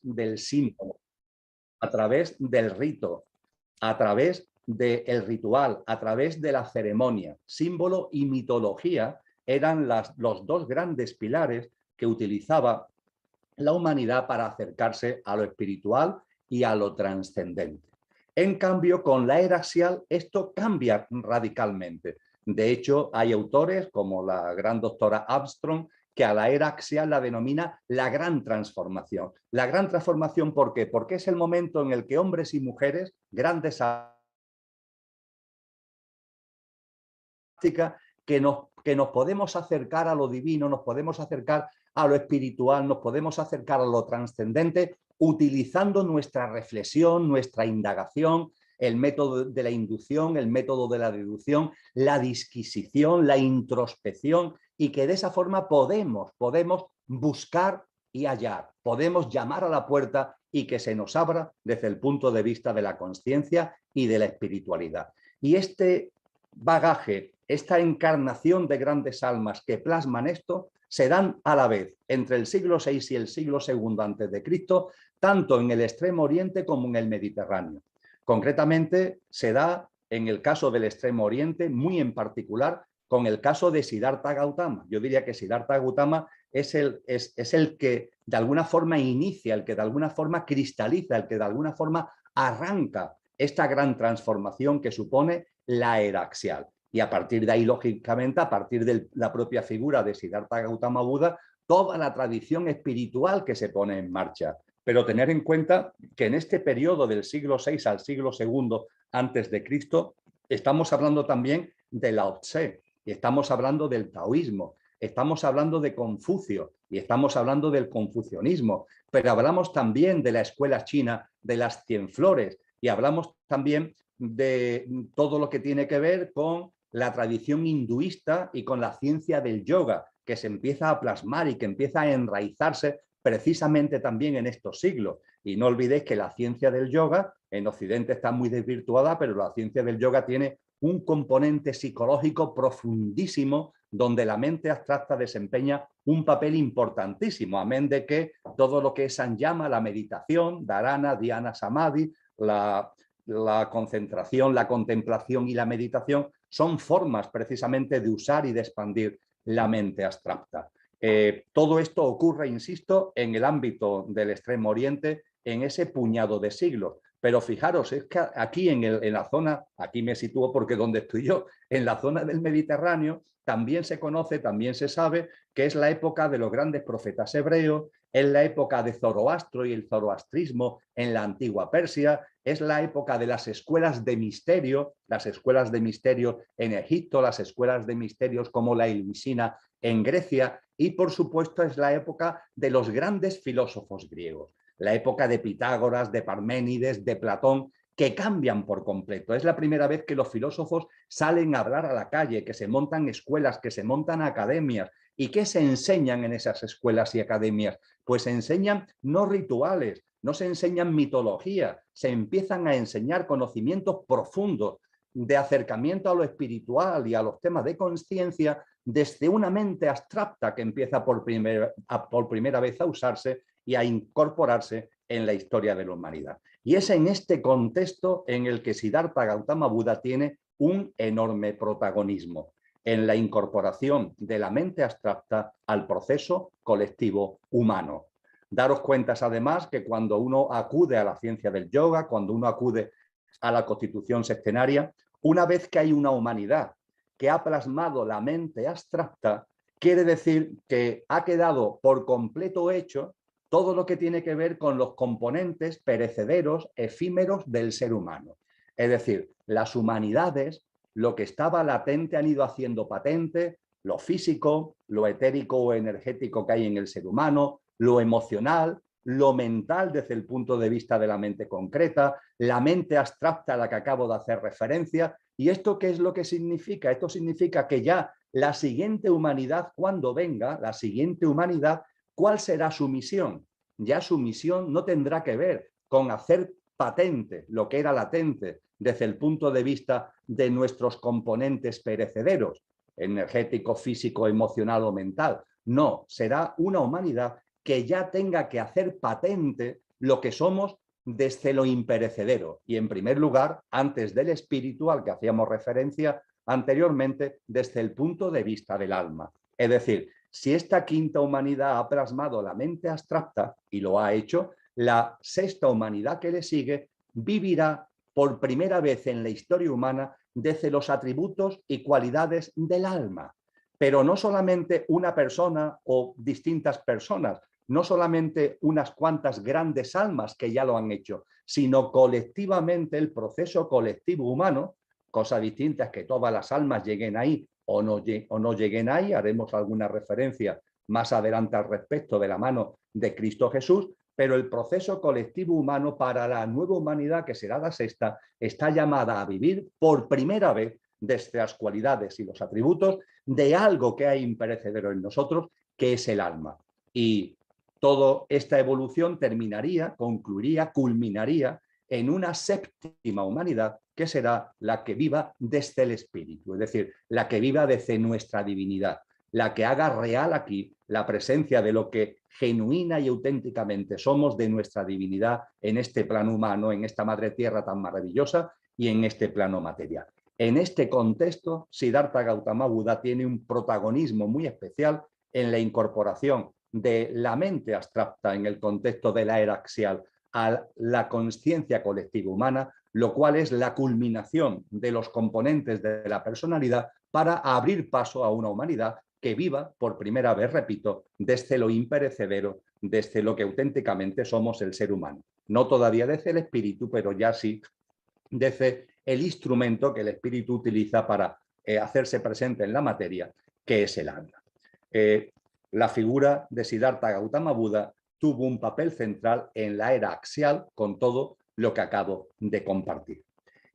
del símbolo, a través del rito, a través del ritual, a través de la ceremonia. Símbolo y mitología eran los dos grandes pilares que utilizaba la humanidad para acercarse a lo espiritual y a lo trascendente. En cambio, con la era axial esto cambia radicalmente. De hecho, hay autores como la gran doctora Armstrong que a la era axial la denomina la gran transformación. La gran transformación, ¿por qué? Porque es el momento en el que hombres y mujeres, grandes que nos podemos acercar a lo divino, nos podemos acercar a lo espiritual, nos podemos acercar a lo trascendente utilizando nuestra reflexión, nuestra indagación, el método de la inducción, el método de la deducción, la disquisición, la introspección, y que de esa forma podemos buscar y hallar, podemos llamar a la puerta y que se nos abra desde el punto de vista de la conciencia y de la espiritualidad. Y este bagaje, esta encarnación de grandes almas que plasman esto, se dan a la vez entre el siglo VI y el siglo II a.C., tanto en el Extremo Oriente como en el Mediterráneo. Concretamente, se da en el caso del Extremo Oriente, muy en particular, con el caso de Siddhartha Gautama. Yo diría que Siddhartha Gautama es el que de alguna forma inicia, el que de alguna forma cristaliza, el que de alguna forma arranca esta gran transformación que supone la era axial. Y a partir de ahí, lógicamente, a partir de la propia figura de Siddhartha Gautama Buda, toda la tradición espiritual que se pone en marcha. Pero tener en cuenta que en este periodo del siglo VI al siglo II antes de Cristo, estamos hablando también de Lao Tse, y estamos hablando del taoísmo, estamos hablando de Confucio y estamos hablando del confucianismo, pero hablamos también de la escuela china de las 100 flores y hablamos también de todo lo que tiene que ver con la tradición hinduista y con la ciencia del yoga, que se empieza a plasmar y que empieza a enraizarse precisamente también en estos siglos. Y no olvidéis que la ciencia del yoga en Occidente está muy desvirtuada, pero la ciencia del yoga tiene un componente psicológico profundísimo donde la mente abstracta desempeña un papel importantísimo, amén de que todo lo que es Sanyama, la meditación, Dharana, Dhyana, Samadhi, la concentración, la contemplación y la meditación son formas precisamente de usar y de expandir la mente abstracta. Todo esto ocurre, insisto, en el ámbito del Extremo Oriente en ese puñado de siglos. Pero fijaros, es que aquí en la zona, aquí me sitúo porque donde estoy yo, en la zona del Mediterráneo, también se conoce, también se sabe que es la época de los grandes profetas hebreos, es la época de Zoroastro y el zoroastrismo en la antigua Persia, es la época de las escuelas de misterio en Egipto, las escuelas de misterios como la Eleusinna en Grecia y por supuesto es la época de los grandes filósofos griegos, la época de Pitágoras, de Parménides, de Platón, que cambian por completo. Es la primera vez que los filósofos salen a hablar a la calle, que se montan escuelas, que se montan academias. ¿Y qué se enseñan en esas escuelas y academias? Pues se enseñan no rituales, no se enseñan mitología, se empiezan a enseñar conocimientos profundos de acercamiento a lo espiritual y a los temas de conciencia desde una mente abstracta que empieza por primera vez a usarse y a incorporarse en la historia de la humanidad. Y es en este contexto en el que Siddhartha Gautama Buda tiene un enorme protagonismo en la incorporación de la mente abstracta al proceso colectivo humano. Daros cuenta además que cuando uno acude a la ciencia del yoga, cuando uno acude a la constitución sextenaria, una vez que hay una humanidad que ha plasmado la mente abstracta, quiere decir que ha quedado por completo hecho todo lo que tiene que ver con los componentes perecederos, efímeros del ser humano. Es decir, las humanidades, lo que estaba latente han ido haciendo patente, lo físico, lo etérico o energético que hay en el ser humano, lo emocional, lo mental desde el punto de vista de la mente concreta, la mente abstracta a la que acabo de hacer referencia. ¿Y esto qué es lo que significa? Esto significa que ya la siguiente humanidad, cuando venga, la siguiente humanidad, ¿cuál será su misión? Ya su misión no tendrá que ver con hacer patente lo que era latente desde el punto de vista de nuestros componentes perecederos, energético, físico, emocional o mental. No, será una humanidad que ya tenga que hacer patente lo que somos desde lo imperecedero. Y en primer lugar, antes del espíritu, al que hacíamos referencia anteriormente, desde el punto de vista del alma. Es decir, si esta quinta humanidad ha plasmado la mente abstracta, y lo ha hecho, la sexta humanidad que le sigue vivirá por primera vez en la historia humana desde los atributos y cualidades del alma. Pero no solamente una persona o distintas personas, no solamente unas cuantas grandes almas que ya lo han hecho, sino colectivamente el proceso colectivo humano, cosa distinta es que todas las almas lleguen ahí o no lleguen ahí, haremos alguna referencia más adelante al respecto de la mano de Cristo Jesús, pero el proceso colectivo humano para la nueva humanidad, que será la sexta, está llamada a vivir por primera vez desde las cualidades y los atributos de algo que hay imperecedero en nosotros, que es el alma. Y toda esta evolución terminaría, concluiría, culminaría en una séptima humanidad que será la que viva desde el espíritu, es decir, la que viva desde nuestra divinidad, la que haga real aquí la presencia de lo que genuina y auténticamente somos de nuestra divinidad en este plano humano, en esta madre tierra tan maravillosa y en este plano material. En este contexto, Siddhartha Gautama Buda tiene un protagonismo muy especial en la incorporación de la mente abstracta en el contexto de la era axial a la conciencia colectiva humana, lo cual es la culminación de los componentes de la personalidad para abrir paso a una humanidad que viva por primera vez, repito, desde lo imperecedero, desde lo que auténticamente somos el ser humano. No todavía desde el espíritu, pero ya sí desde el instrumento que el espíritu utiliza para hacerse presente en la materia, que es el alma. La figura de Siddhartha Gautama Buda tuvo un papel central en la era axial con todo lo que acabo de compartir.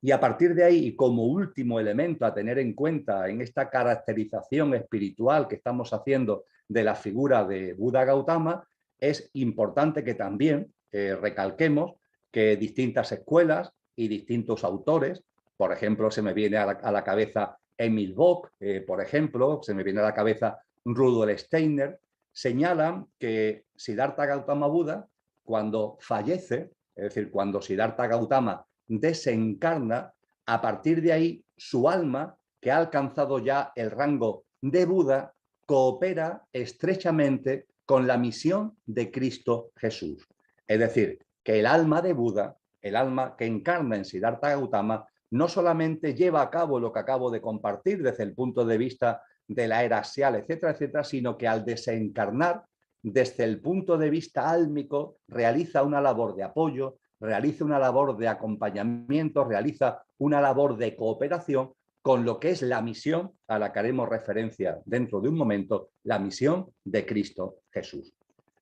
Y a partir de ahí, y como último elemento a tener en cuenta en esta caracterización espiritual que estamos haciendo de la figura de Buda Gautama, es importante que también recalquemos que distintas escuelas y distintos autores, por ejemplo, se me viene a la cabeza Emil Bock, por ejemplo, se me viene a la cabeza Rudolf Steiner, señalan que Siddhartha Gautama Buda, cuando fallece, es decir, cuando Siddhartha Gautama desencarna, a partir de ahí su alma, que ha alcanzado ya el rango de Buda, coopera estrechamente con la misión de Cristo Jesús. Es decir, que el alma de Buda, el alma que encarna en Siddhartha Gautama, no solamente lleva a cabo lo que acabo de compartir desde el punto de vista de la era axial, etcétera, etcétera, sino que al desencarnar, desde el punto de vista álmico, realiza una labor de apoyo, realiza una labor de acompañamiento, realiza una labor de cooperación con lo que es la misión a la que haremos referencia dentro de un momento, la misión de Cristo Jesús.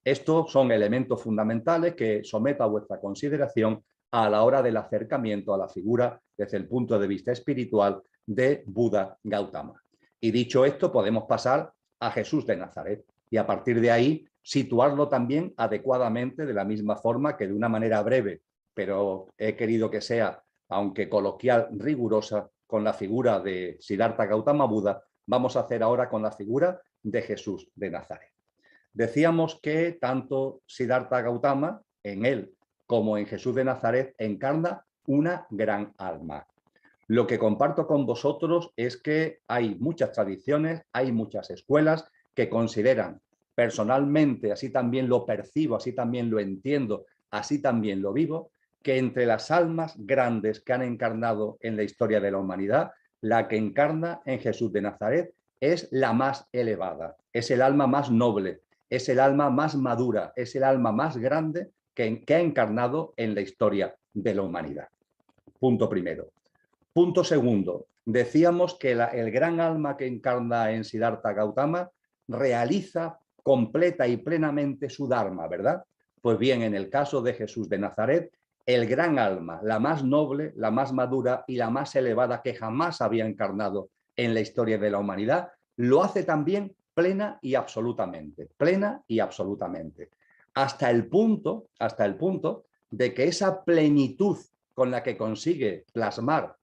Estos son elementos fundamentales que someto a vuestra consideración a la hora del acercamiento a la figura desde el punto de vista espiritual de Buda Gautama. Y dicho esto, podemos pasar a Jesús de Nazaret y a partir de ahí situarlo también adecuadamente de la misma forma que de una manera breve, pero he querido que sea, aunque coloquial, rigurosa, con la figura de Siddhartha Gautama Buda, vamos a hacer ahora con la figura de Jesús de Nazaret. Decíamos que tanto Siddhartha Gautama, en él como en Jesús de Nazaret, encarna una gran alma. Lo que comparto con vosotros es que hay muchas tradiciones, hay muchas escuelas que consideran personalmente, así también lo percibo, así también lo entiendo, así también lo vivo, que entre las almas grandes que han encarnado en la historia de la humanidad, la que encarna en Jesús de Nazaret es la más elevada, es el alma más noble, es el alma más madura, es el alma más grande que ha encarnado en la historia de la humanidad. Punto primero. Punto segundo. Decíamos que el gran alma que encarna en Siddhartha Gautama realiza completa y plenamente su dharma, ¿verdad? Pues bien, en el caso de Jesús de Nazaret, el gran alma, la más noble, la más madura y la más elevada que jamás había encarnado en la historia de la humanidad, lo hace también plena y absolutamente, hasta el punto de que esa plenitud con la que consigue plasmar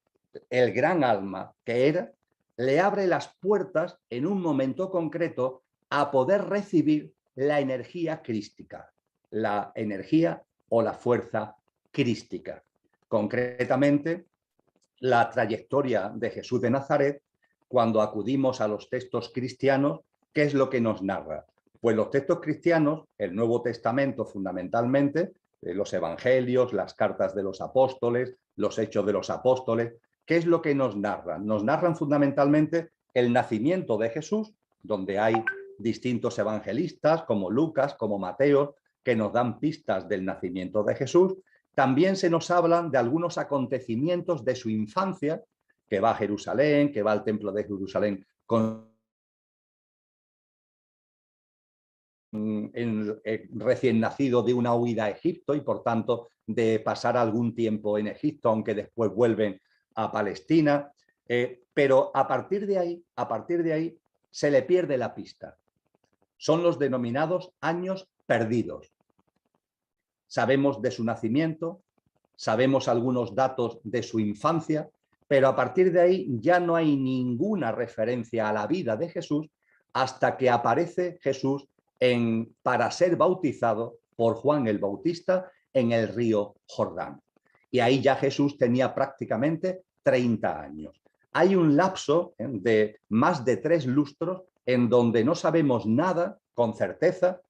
el gran alma que era, le abre las puertas en un momento concreto a poder recibir la energía crística, la energía o la fuerza crística. Concretamente, la trayectoria de Jesús de Nazaret, cuando acudimos a los textos cristianos, ¿qué es lo que nos narra? Pues los textos cristianos, el Nuevo Testamento fundamentalmente, los evangelios, las cartas de los apóstoles, los hechos de los apóstoles, ¿qué es lo que nos narran? Nos narran fundamentalmente el nacimiento de Jesús, donde hay distintos evangelistas como Lucas, como Mateo, que nos dan pistas del nacimiento de Jesús. También se nos hablan de algunos acontecimientos de su infancia, que va a Jerusalén, que va al templo de Jerusalén recién nacido de una huida a Egipto y por tanto de pasar algún tiempo en Egipto, aunque después vuelven a Palestina. Pero a partir de ahí se le pierde la pista. Son los denominados años perdidos. Sabemos de su nacimiento, sabemos algunos datos de su infancia, pero a partir de ahí ya no hay ninguna referencia a la vida de Jesús hasta que aparece Jesús para ser bautizado por Juan el Bautista en el río Jordán. Y ahí ya Jesús tenía prácticamente 30 años. Hay un lapso de más de 3 lustros en donde no sabemos nada con certeza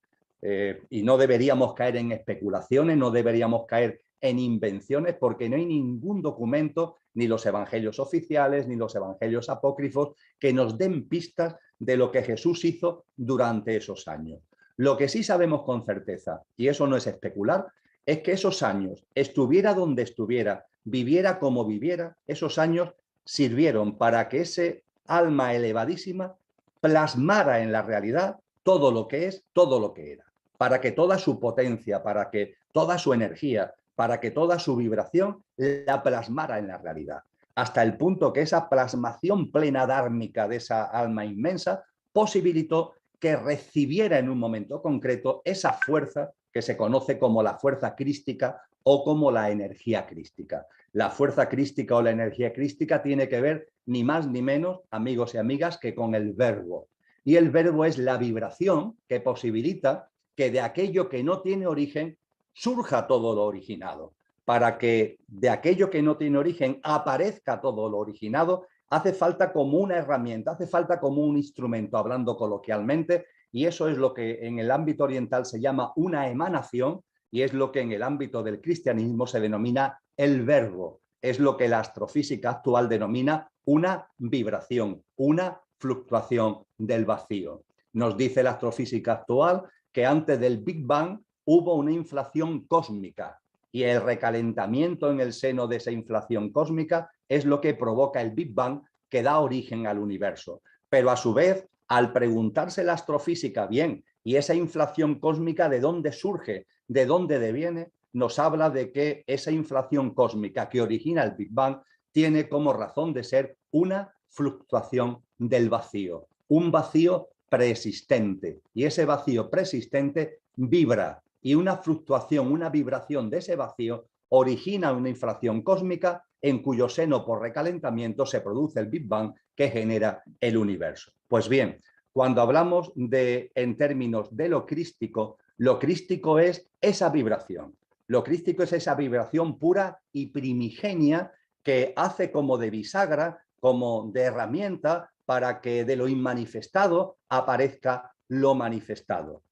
y no deberíamos caer en especulaciones, no deberíamos caer en invenciones porque no hay ningún documento, ni los evangelios oficiales, ni los evangelios apócrifos, que nos den pistas de lo que Jesús hizo durante esos años. Lo que sí sabemos con certeza, y eso no es especular, es que esos años, estuviera donde estuviera, viviera como viviera, esos años sirvieron para que ese alma elevadísima plasmara en la realidad todo lo que es, todo lo que era, para que toda su potencia, para que toda su energía, para que toda su vibración la plasmara en la realidad, hasta el punto que esa plasmación plena dármica de esa alma inmensa posibilitó que recibiera en un momento concreto esa fuerza que se conoce como la fuerza crística o como la energía crística. La fuerza crística o la energía crística tiene que ver ni más ni menos, amigos y amigas, que con el verbo. Y el verbo es la vibración que posibilita que de aquello que no tiene origen surja todo lo originado. Para que de aquello que no tiene origen aparezca todo lo originado, hace falta como una herramienta, hace falta como un instrumento, hablando coloquialmente, y eso es lo que en el ámbito oriental se llama una emanación y es lo que en el ámbito del cristianismo se denomina el verbo. Es lo que la astrofísica actual denomina una vibración, una fluctuación del vacío. Nos dice la astrofísica actual que antes del Big Bang hubo una inflación cósmica y el recalentamiento en el seno de esa inflación cósmica es lo que provoca el Big Bang que da origen al universo. Pero a su vez, al preguntarse la astrofísica, bien, ¿y esa inflación cósmica de dónde surge? ¿De dónde deviene? Nos habla de que esa inflación cósmica que origina el Big Bang tiene como razón de ser una fluctuación del vacío, un vacío preexistente, y ese vacío preexistente vibra y una fluctuación, una vibración de ese vacío origina una inflación cósmica en cuyo seno por recalentamiento se produce el Big Bang que genera el universo. Pues bien, cuando hablamos en términos de lo crístico es esa vibración. Lo crístico es esa vibración pura y primigenia que hace como de bisagra, como de herramienta para que de lo inmanifestado aparezca lo manifestado.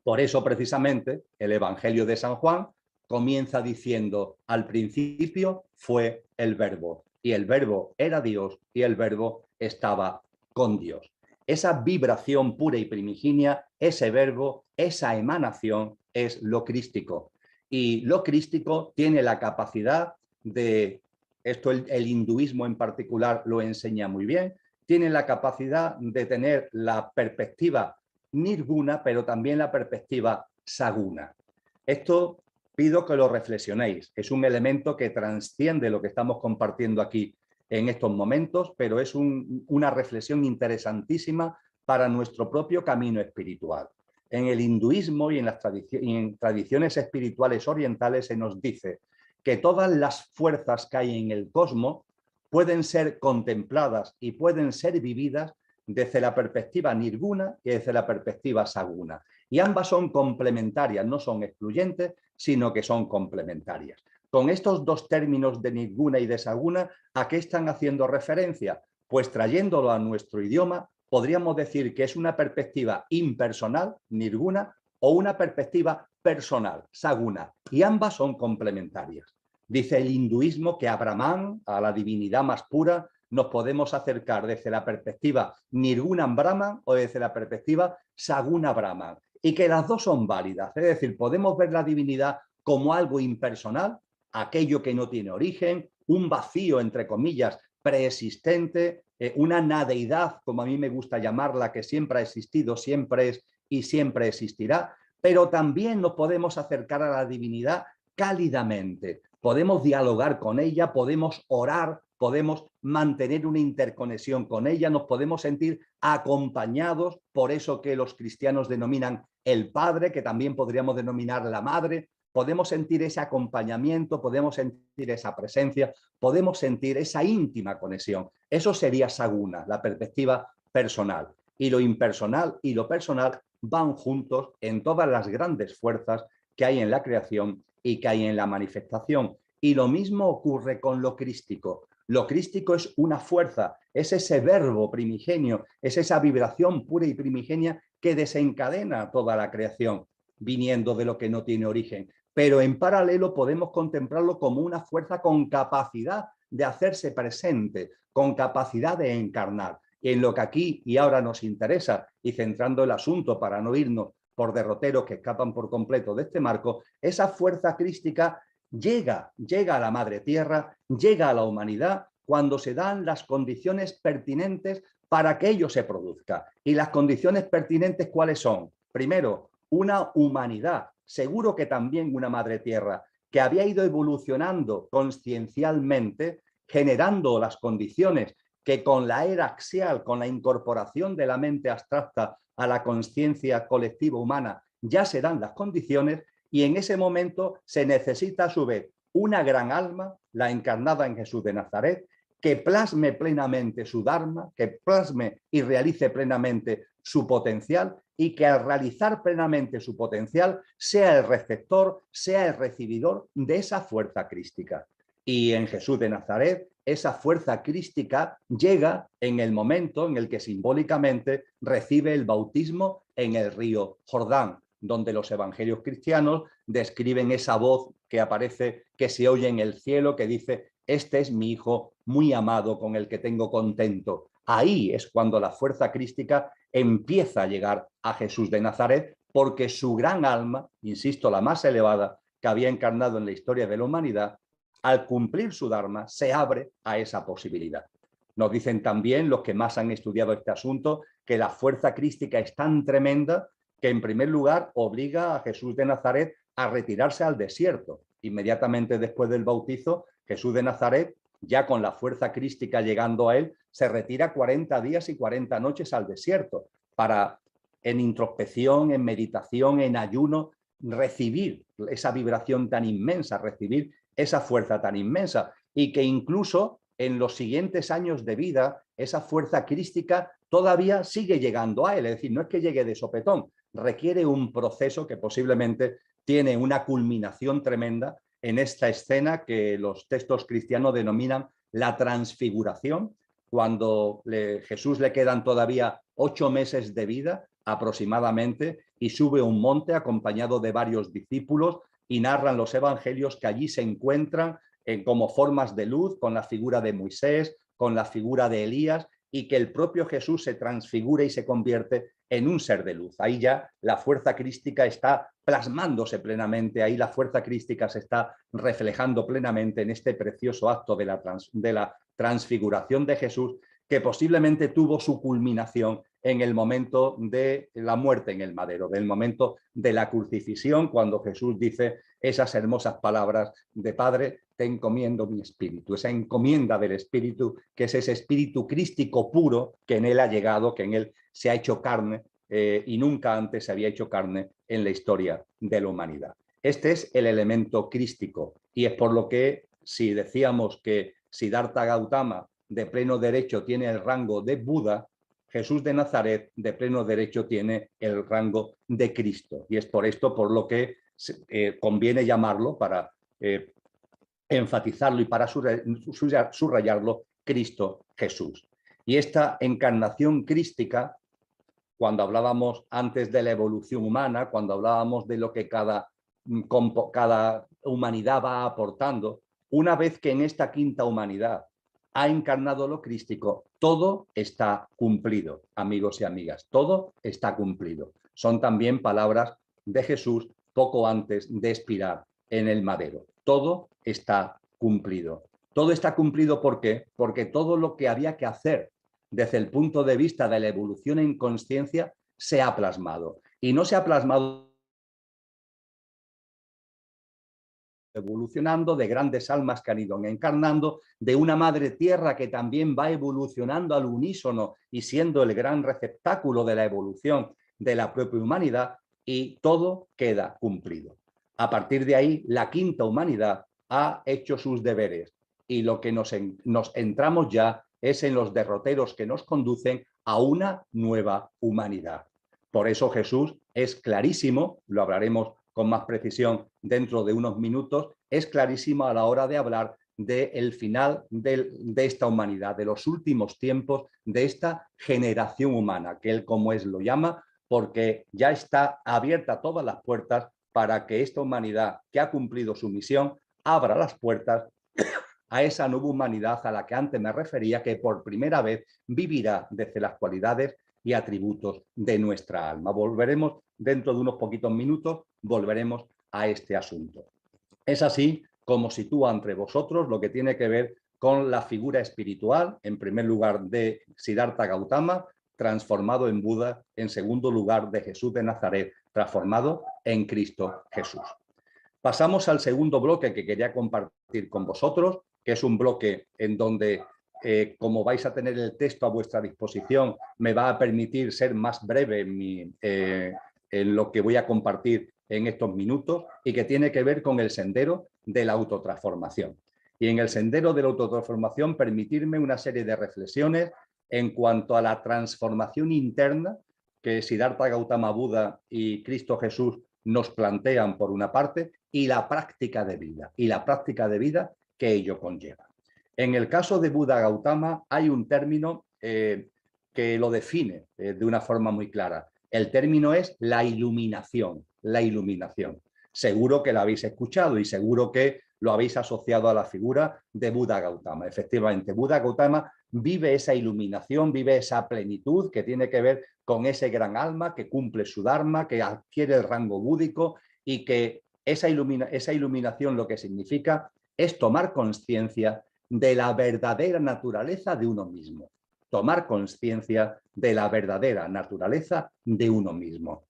Por eso, precisamente, el Evangelio de San Juan comienza diciendo: al principio fue el Verbo, y el Verbo era Dios, y el Verbo estaba con Dios. Esa vibración pura y primigenia, ese Verbo, esa emanación, es lo crístico. Y lo crístico tiene la capacidad de, esto el hinduismo en particular lo enseña muy bien, tiene la capacidad de tener la perspectiva nirguna, pero también la perspectiva saguna. Esto pido que lo reflexionéis. Es un elemento que trasciende lo que estamos compartiendo aquí en estos momentos, pero es una reflexión interesantísima para nuestro propio camino espiritual. En el hinduismo y en tradiciones espirituales orientales se nos dice que todas las fuerzas que hay en el cosmos pueden ser contempladas y pueden ser vividas desde la perspectiva nirguna y desde la perspectiva saguna. y ambas son complementarias, no son excluyentes, sino que son complementarias. Con estos dos términos de nirguna y de saguna, ¿a qué están haciendo referencia? Pues trayéndolo a nuestro idioma, podríamos decir que es una perspectiva impersonal, nirguna, o una perspectiva personal, saguna, y ambas son complementarias. Dice el hinduismo que a Brahman, a la divinidad más pura, nos podemos acercar desde la perspectiva Nirgunam Brahman o desde la perspectiva Saguna Brahman, y que las dos son válidas, es decir, podemos ver la divinidad como algo impersonal, aquello que no tiene origen, un vacío, entre comillas, preexistente, una nadeidad, como a mí me gusta llamarla, que siempre ha existido, siempre es y siempre existirá, pero también nos podemos acercar a la divinidad cálidamente, podemos dialogar con ella, podemos orar, podemos mantener una interconexión con ella, nos podemos sentir acompañados, por eso que los cristianos denominan el Padre, que también podríamos denominar la Madre, podemos sentir ese acompañamiento, podemos sentir esa presencia, podemos sentir esa íntima conexión. Eso sería saguna, la perspectiva personal. Y lo impersonal y lo personal van juntos en todas las grandes fuerzas que hay en la creación y que hay en la manifestación. Y lo mismo ocurre con lo crístico. Lo crístico es una fuerza, es ese verbo primigenio, es esa vibración pura y primigenia que desencadena toda la creación, viniendo de lo que no tiene origen. Pero en paralelo podemos contemplarlo como una fuerza con capacidad de hacerse presente, con capacidad de encarnar. Y en lo que aquí y ahora nos interesa, y centrando el asunto para no irnos por derroteros que escapan por completo de este marco, esa fuerza crística llega a la madre tierra, llega a la humanidad cuando se dan las condiciones pertinentes para que ello se produzca. Y las condiciones pertinentes, ¿cuáles son? Primero, una humanidad, seguro que también una madre tierra, que había ido evolucionando consciencialmente, generando las condiciones que con la era axial, con la incorporación de la mente abstracta a la conciencia colectiva humana, ya se dan las condiciones, y en ese momento se necesita a su vez una gran alma, la encarnada en Jesús de Nazaret, que plasme plenamente su Dharma, que plasme y realice plenamente su potencial, y que al realizar plenamente su potencial sea el receptor, sea el recibidor de esa fuerza crística. Y en Jesús de Nazaret, esa fuerza crística llega en el momento en el que simbólicamente recibe el bautismo en el río Jordán, donde los evangelios cristianos describen esa voz que aparece, que se oye en el cielo, que dice: este es mi Hijo muy amado, con el que tengo contento. Ahí es cuando la fuerza crística empieza a llegar a Jesús de Nazaret, porque su gran alma, insisto, la más elevada que había encarnado en la historia de la humanidad, al cumplir su Dharma, se abre a esa posibilidad. Nos dicen también los que más han estudiado este asunto que la fuerza crística es tan tremenda que, en primer lugar, obliga a Jesús de Nazaret a retirarse al desierto. Inmediatamente después del bautizo, Jesús de Nazaret, ya con la fuerza crística llegando a él, se retira 40 días y 40 noches al desierto para, en introspección, en meditación, en ayuno, recibir esa vibración tan inmensa, recibir esa fuerza tan inmensa, y que incluso en los siguientes años de vida esa fuerza crística todavía sigue llegando a él. Es decir, no es que llegue de sopetón, requiere un proceso que posiblemente tiene una culminación tremenda en esta escena que los textos cristianos denominan la transfiguración, cuando Jesús le quedan todavía 8 meses de vida aproximadamente, y sube un monte acompañado de varios discípulos, y narran los evangelios que allí se encuentran como formas de luz, con la figura de Moisés, con la figura de Elías, y que el propio Jesús se transfigura y se convierte en un ser de luz. Ahí ya la fuerza crística está plasmándose plenamente, ahí la fuerza crística se está reflejando plenamente en este precioso acto de la transfiguración de Jesús, que posiblemente tuvo su culminación en el momento de la muerte en el madero, del momento de la crucifixión, cuando Jesús dice esas hermosas palabras de: Padre, te encomiendo mi espíritu, esa encomienda del espíritu, que es ese espíritu crístico puro que en él ha llegado, que en él se ha hecho carne, y nunca antes se había hecho carne en la historia de la humanidad. Este es el elemento crístico, y es por lo que, si decíamos que Siddhartha Gautama de pleno derecho tiene el rango de Buda, Jesús de Nazaret de pleno derecho tiene el rango de Cristo, y es por esto por lo que conviene llamarlo, para enfatizarlo y para subrayarlo, Cristo Jesús. Y esta encarnación crística, cuando hablábamos antes de la evolución humana, cuando hablábamos de lo que cada humanidad va aportando, una vez que en esta quinta humanidad ha encarnado lo crístico, todo está cumplido, amigos y amigas, todo está cumplido. Son también palabras de Jesús poco antes de expirar en el madero. Todo está cumplido. Todo está cumplido, ¿por qué? Porque todo lo que había que hacer desde el punto de vista de la evolución en conciencia se ha plasmado. Y no se ha plasmado evolucionando, de grandes almas que han ido encarnando, de una madre tierra que también va evolucionando al unísono y siendo el gran receptáculo de la evolución de la propia humanidad, y todo queda cumplido. A partir de ahí, la quinta humanidad ha hecho sus deberes, y lo que nos entramos ya es en los derroteros que nos conducen a una nueva humanidad. Por eso Jesús es clarísimo, lo hablaremos con más precisión dentro de unos minutos, es clarísimo a la hora de hablar del final de esta humanidad, de los últimos tiempos de esta generación humana, que él como es lo llama, porque ya está abierta todas las puertas para que esta humanidad que ha cumplido su misión abra las puertas a esa nueva humanidad a la que antes me refería, que por primera vez vivirá desde las cualidades y atributos de nuestra alma. Volveremos dentro de unos poquitos minutos, volveremos a este asunto. Es así como sitúa entre vosotros lo que tiene que ver con la figura espiritual, en primer lugar de Siddhartha Gautama, transformado en Buda, en segundo lugar de Jesús de Nazaret, transformado en Cristo Jesús. Pasamos al segundo bloque que quería compartir con vosotros, que es un bloque en donde, como vais a tener el texto a vuestra disposición, me va a permitir ser más breve en lo que voy a compartir en estos minutos, y que tiene que ver con el sendero de la autotransformación. Y en el sendero de la autotransformación, permitirme una serie de reflexiones en cuanto a la transformación interna que Siddhartha Gautama Buda y Cristo Jesús nos plantean por una parte, y la práctica de vida que ello conlleva. En el caso de Buda Gautama hay un término que lo define de una forma muy clara. El término es la iluminación. La iluminación. Seguro que la habéis escuchado y seguro que lo habéis asociado a la figura de Buda Gautama. Efectivamente, Buda Gautama vive esa iluminación, vive esa plenitud que tiene que ver con ese gran alma que cumple su dharma, que adquiere el rango búdico, y que esa iluminación lo que significa es tomar conciencia de la verdadera naturaleza de uno mismo. Tomar conciencia de la verdadera naturaleza de uno mismo.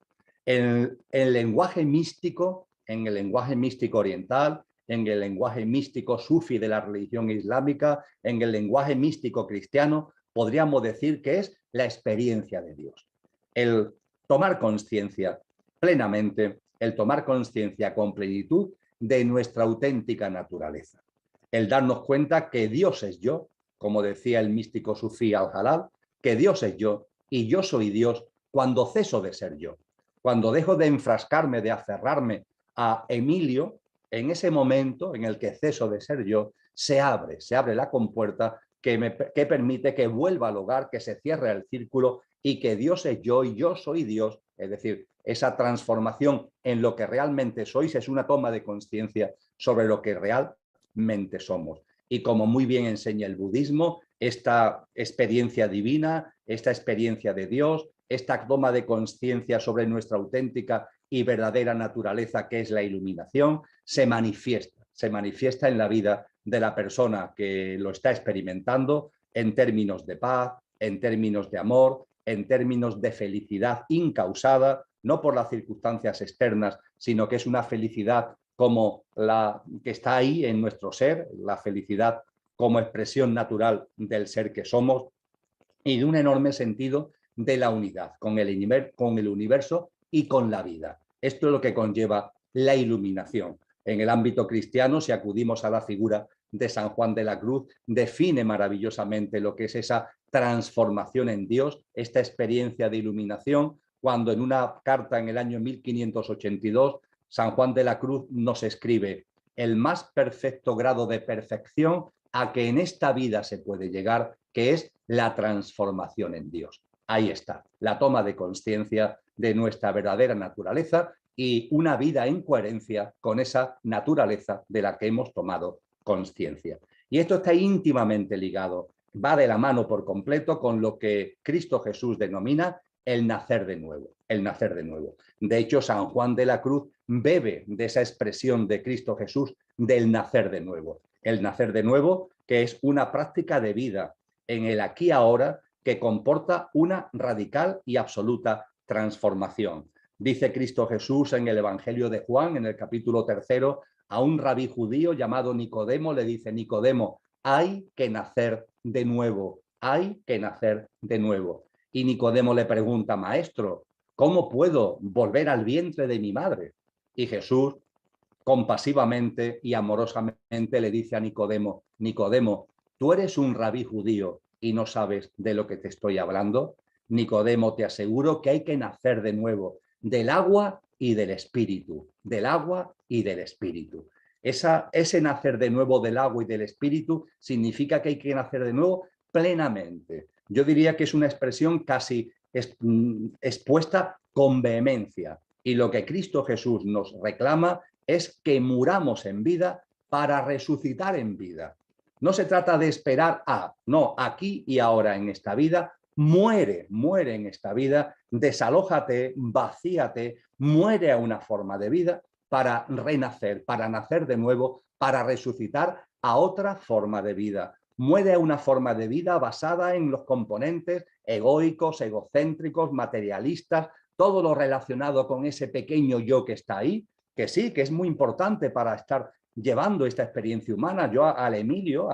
En el lenguaje místico, en el lenguaje místico oriental, en el lenguaje místico sufi de la religión islámica, en el lenguaje místico cristiano, podríamos decir que es la experiencia de Dios. El tomar conciencia plenamente, el tomar conciencia con plenitud de nuestra auténtica naturaleza. El darnos cuenta que Dios es yo, como decía el místico sufí Al-Halal, que Dios es yo y yo soy Dios cuando ceso de ser yo. Cuando dejo de enfrascarme, de aferrarme a Emilio, en ese momento en el que ceso de ser yo, se abre la compuerta que permite que vuelva al hogar, que se cierre el círculo, y que Dios es yo y yo soy Dios. Es decir, esa transformación en lo que realmente sois es una toma de conciencia sobre lo que realmente somos. Y como muy bien enseña el budismo, esta experiencia divina, esta experiencia de Dios, esta toma de conciencia sobre nuestra auténtica y verdadera naturaleza, que es la iluminación, se manifiesta en la vida de la persona que lo está experimentando, en términos de paz, en términos de amor, en términos de felicidad incausada, no por las circunstancias externas, sino que es una felicidad como la que está ahí en nuestro ser, la felicidad como expresión natural del ser que somos, y de un enorme sentido de la unidad con el universo y con la vida. Esto es lo que conlleva la iluminación. En el ámbito cristiano, si acudimos a la figura de San Juan de la Cruz, define maravillosamente lo que es esa transformación en Dios, esta experiencia de iluminación, cuando en una carta en el año 1582, San Juan de la Cruz nos escribe: el más perfecto grado de perfección a que en esta vida se puede llegar, que es la transformación en Dios. Ahí está, la toma de conciencia de nuestra verdadera naturaleza y una vida en coherencia con esa naturaleza de la que hemos tomado conciencia. Y esto está íntimamente ligado, va de la mano por completo con lo que Cristo Jesús denomina el nacer de nuevo, el nacer de nuevo. De hecho, San Juan de la Cruz bebe de esa expresión de Cristo Jesús del nacer de nuevo. El nacer de nuevo, que es una práctica de vida en el aquí y ahora que comporta una radical y absoluta transformación. Dice Cristo Jesús en el Evangelio de Juan, en el capítulo 3, a un rabí judío llamado Nicodemo, le dice: Nicodemo, hay que nacer de nuevo, hay que nacer de nuevo. Y Nicodemo le pregunta: maestro, ¿cómo puedo volver al vientre de mi madre? Y Jesús, compasivamente y amorosamente, le dice a Nicodemo: Nicodemo, ¿tú eres un rabí judío y no sabes de lo que te estoy hablando? Nicodemo, te aseguro que hay que nacer de nuevo, del agua y del espíritu, del agua y del espíritu. Ese nacer de nuevo del agua y del espíritu significa que hay que nacer de nuevo plenamente. Yo diría que es una expresión casi expuesta con vehemencia. Y lo que Cristo Jesús nos reclama es que muramos en vida para resucitar en vida. No se trata de esperar no, aquí y ahora en esta vida. Muere en esta vida, desalójate, vacíate, muere a una forma de vida para renacer, para nacer de nuevo, para resucitar a otra forma de vida. Muere a una forma de vida basada en los componentes egoicos, egocéntricos, materialistas, todo lo relacionado con ese pequeño yo que está ahí, que sí, que es muy importante para estar llevando esta experiencia humana. Yo a Emilio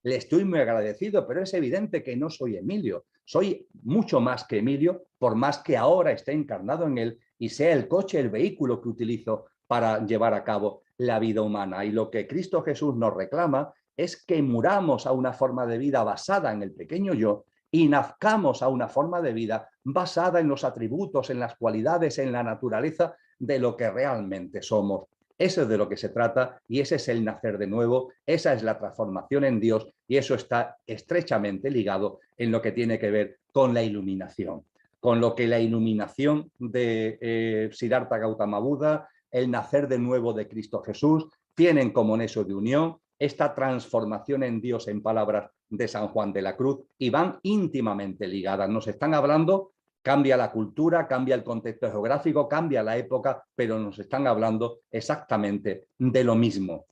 le estoy muy agradecido, pero es evidente que no soy Emilio. Soy mucho más que Emilio, por más que ahora esté encarnado en él y sea el coche, el vehículo que utilizo para llevar a cabo la vida humana. Y lo que Cristo Jesús nos reclama es que muramos a una forma de vida basada en el pequeño yo y nazcamos a una forma de vida basada en los atributos, en las cualidades, en la naturaleza de lo que realmente somos. Eso es de lo que se trata y ese es el nacer de nuevo, esa es la transformación en Dios y eso está estrechamente ligado en lo que tiene que ver con la iluminación. Con lo que la iluminación de Siddhartha Gautama Buda, el nacer de nuevo de Cristo Jesús, tienen como nexo de unión esta transformación en Dios, en palabras de San Juan de la Cruz, y van íntimamente ligadas. Nos están hablando, cambia la cultura, cambia el contexto geográfico, cambia la época, pero nos están hablando exactamente de lo mismo.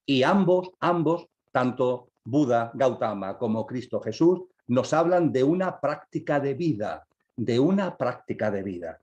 Y ambos, tanto Buda, Gautama como Cristo Jesús, nos hablan de una práctica de vida, de una práctica de vida.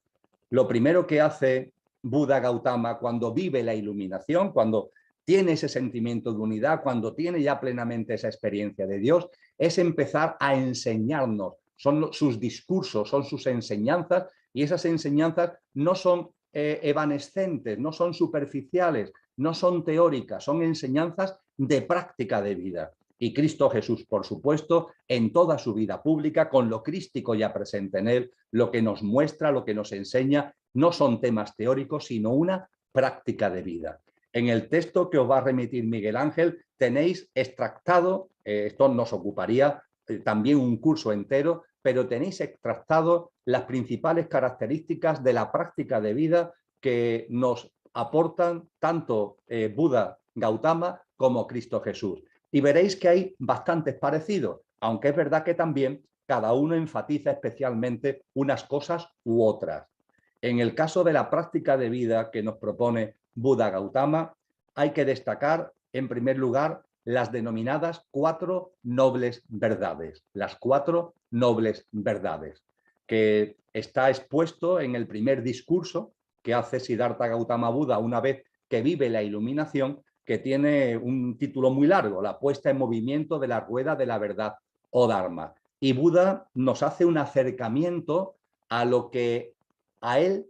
Lo primero que hace Buda Gautama cuando vive la iluminación, cuando tiene ese sentimiento de unidad, cuando tiene ya plenamente esa experiencia de Dios, es empezar a enseñarnos. Son sus discursos, son sus enseñanzas, y esas enseñanzas no son evanescentes, no son superficiales, no son teóricas, son enseñanzas de práctica de vida. Y Cristo Jesús, por supuesto, en toda su vida pública, con lo crístico ya presente en él, lo que nos muestra, lo que nos enseña, no son temas teóricos, sino una práctica de vida. En el texto que os va a remitir Miguel Ángel tenéis extractado, esto nos ocuparía también un curso entero, pero tenéis extractado las principales características de la práctica de vida que nos aportan tanto Buda, Gautama como Cristo Jesús. Y veréis que hay bastantes parecidos, aunque es verdad que también cada uno enfatiza especialmente unas cosas u otras. En el caso de la práctica de vida que nos propone Buda Gautama, hay que destacar, en primer lugar, las denominadas 4 nobles verdades. Las 4 nobles verdades, que está expuesto en el primer discurso que hace Siddhartha Gautama Buda una vez que vive la iluminación, que tiene un título muy largo, la puesta en movimiento de la rueda de la verdad o Dharma. Y Buda nos hace un acercamiento a lo que a él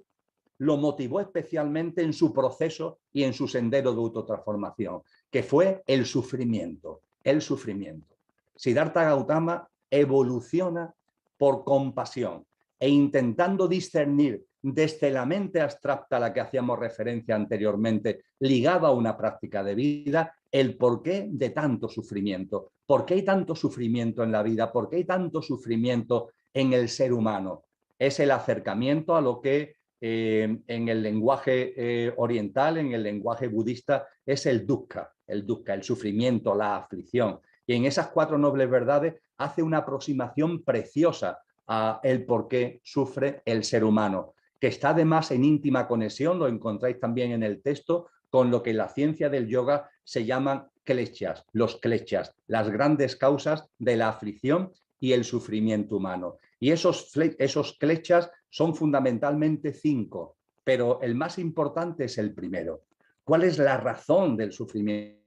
lo motivó especialmente en su proceso y en su sendero de autotransformación, que fue el sufrimiento, el sufrimiento. Siddhartha Gautama evoluciona por compasión e intentando discernir desde la mente abstracta a la que hacíamos referencia anteriormente, ligada a una práctica de vida, el porqué de tanto sufrimiento. ¿Por qué hay tanto sufrimiento en la vida? ¿Por qué hay tanto sufrimiento en el ser humano? Es el acercamiento a lo que en el lenguaje oriental, en el lenguaje budista, es el dukkha, el sufrimiento, la aflicción. Y en esas 4 nobles verdades hace una aproximación preciosa a el por qué sufre el ser humano, que está además en íntima conexión, lo encontráis también en el texto, con lo que en la ciencia del yoga se llaman kleshas, los kleshas, las grandes causas de la aflicción y el sufrimiento humano. Y esos kleshas son fundamentalmente 5, pero el más importante es el primero. ¿Cuál es la razón del sufrimiento?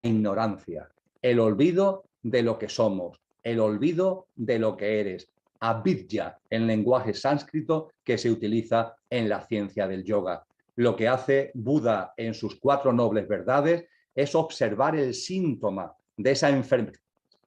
Ignorancia, el olvido de lo que somos, el olvido de lo que eres. Avidya, en lenguaje sánscrito que se utiliza en la ciencia del yoga. Lo que hace Buda en sus 4 nobles verdades es observar el síntoma de esa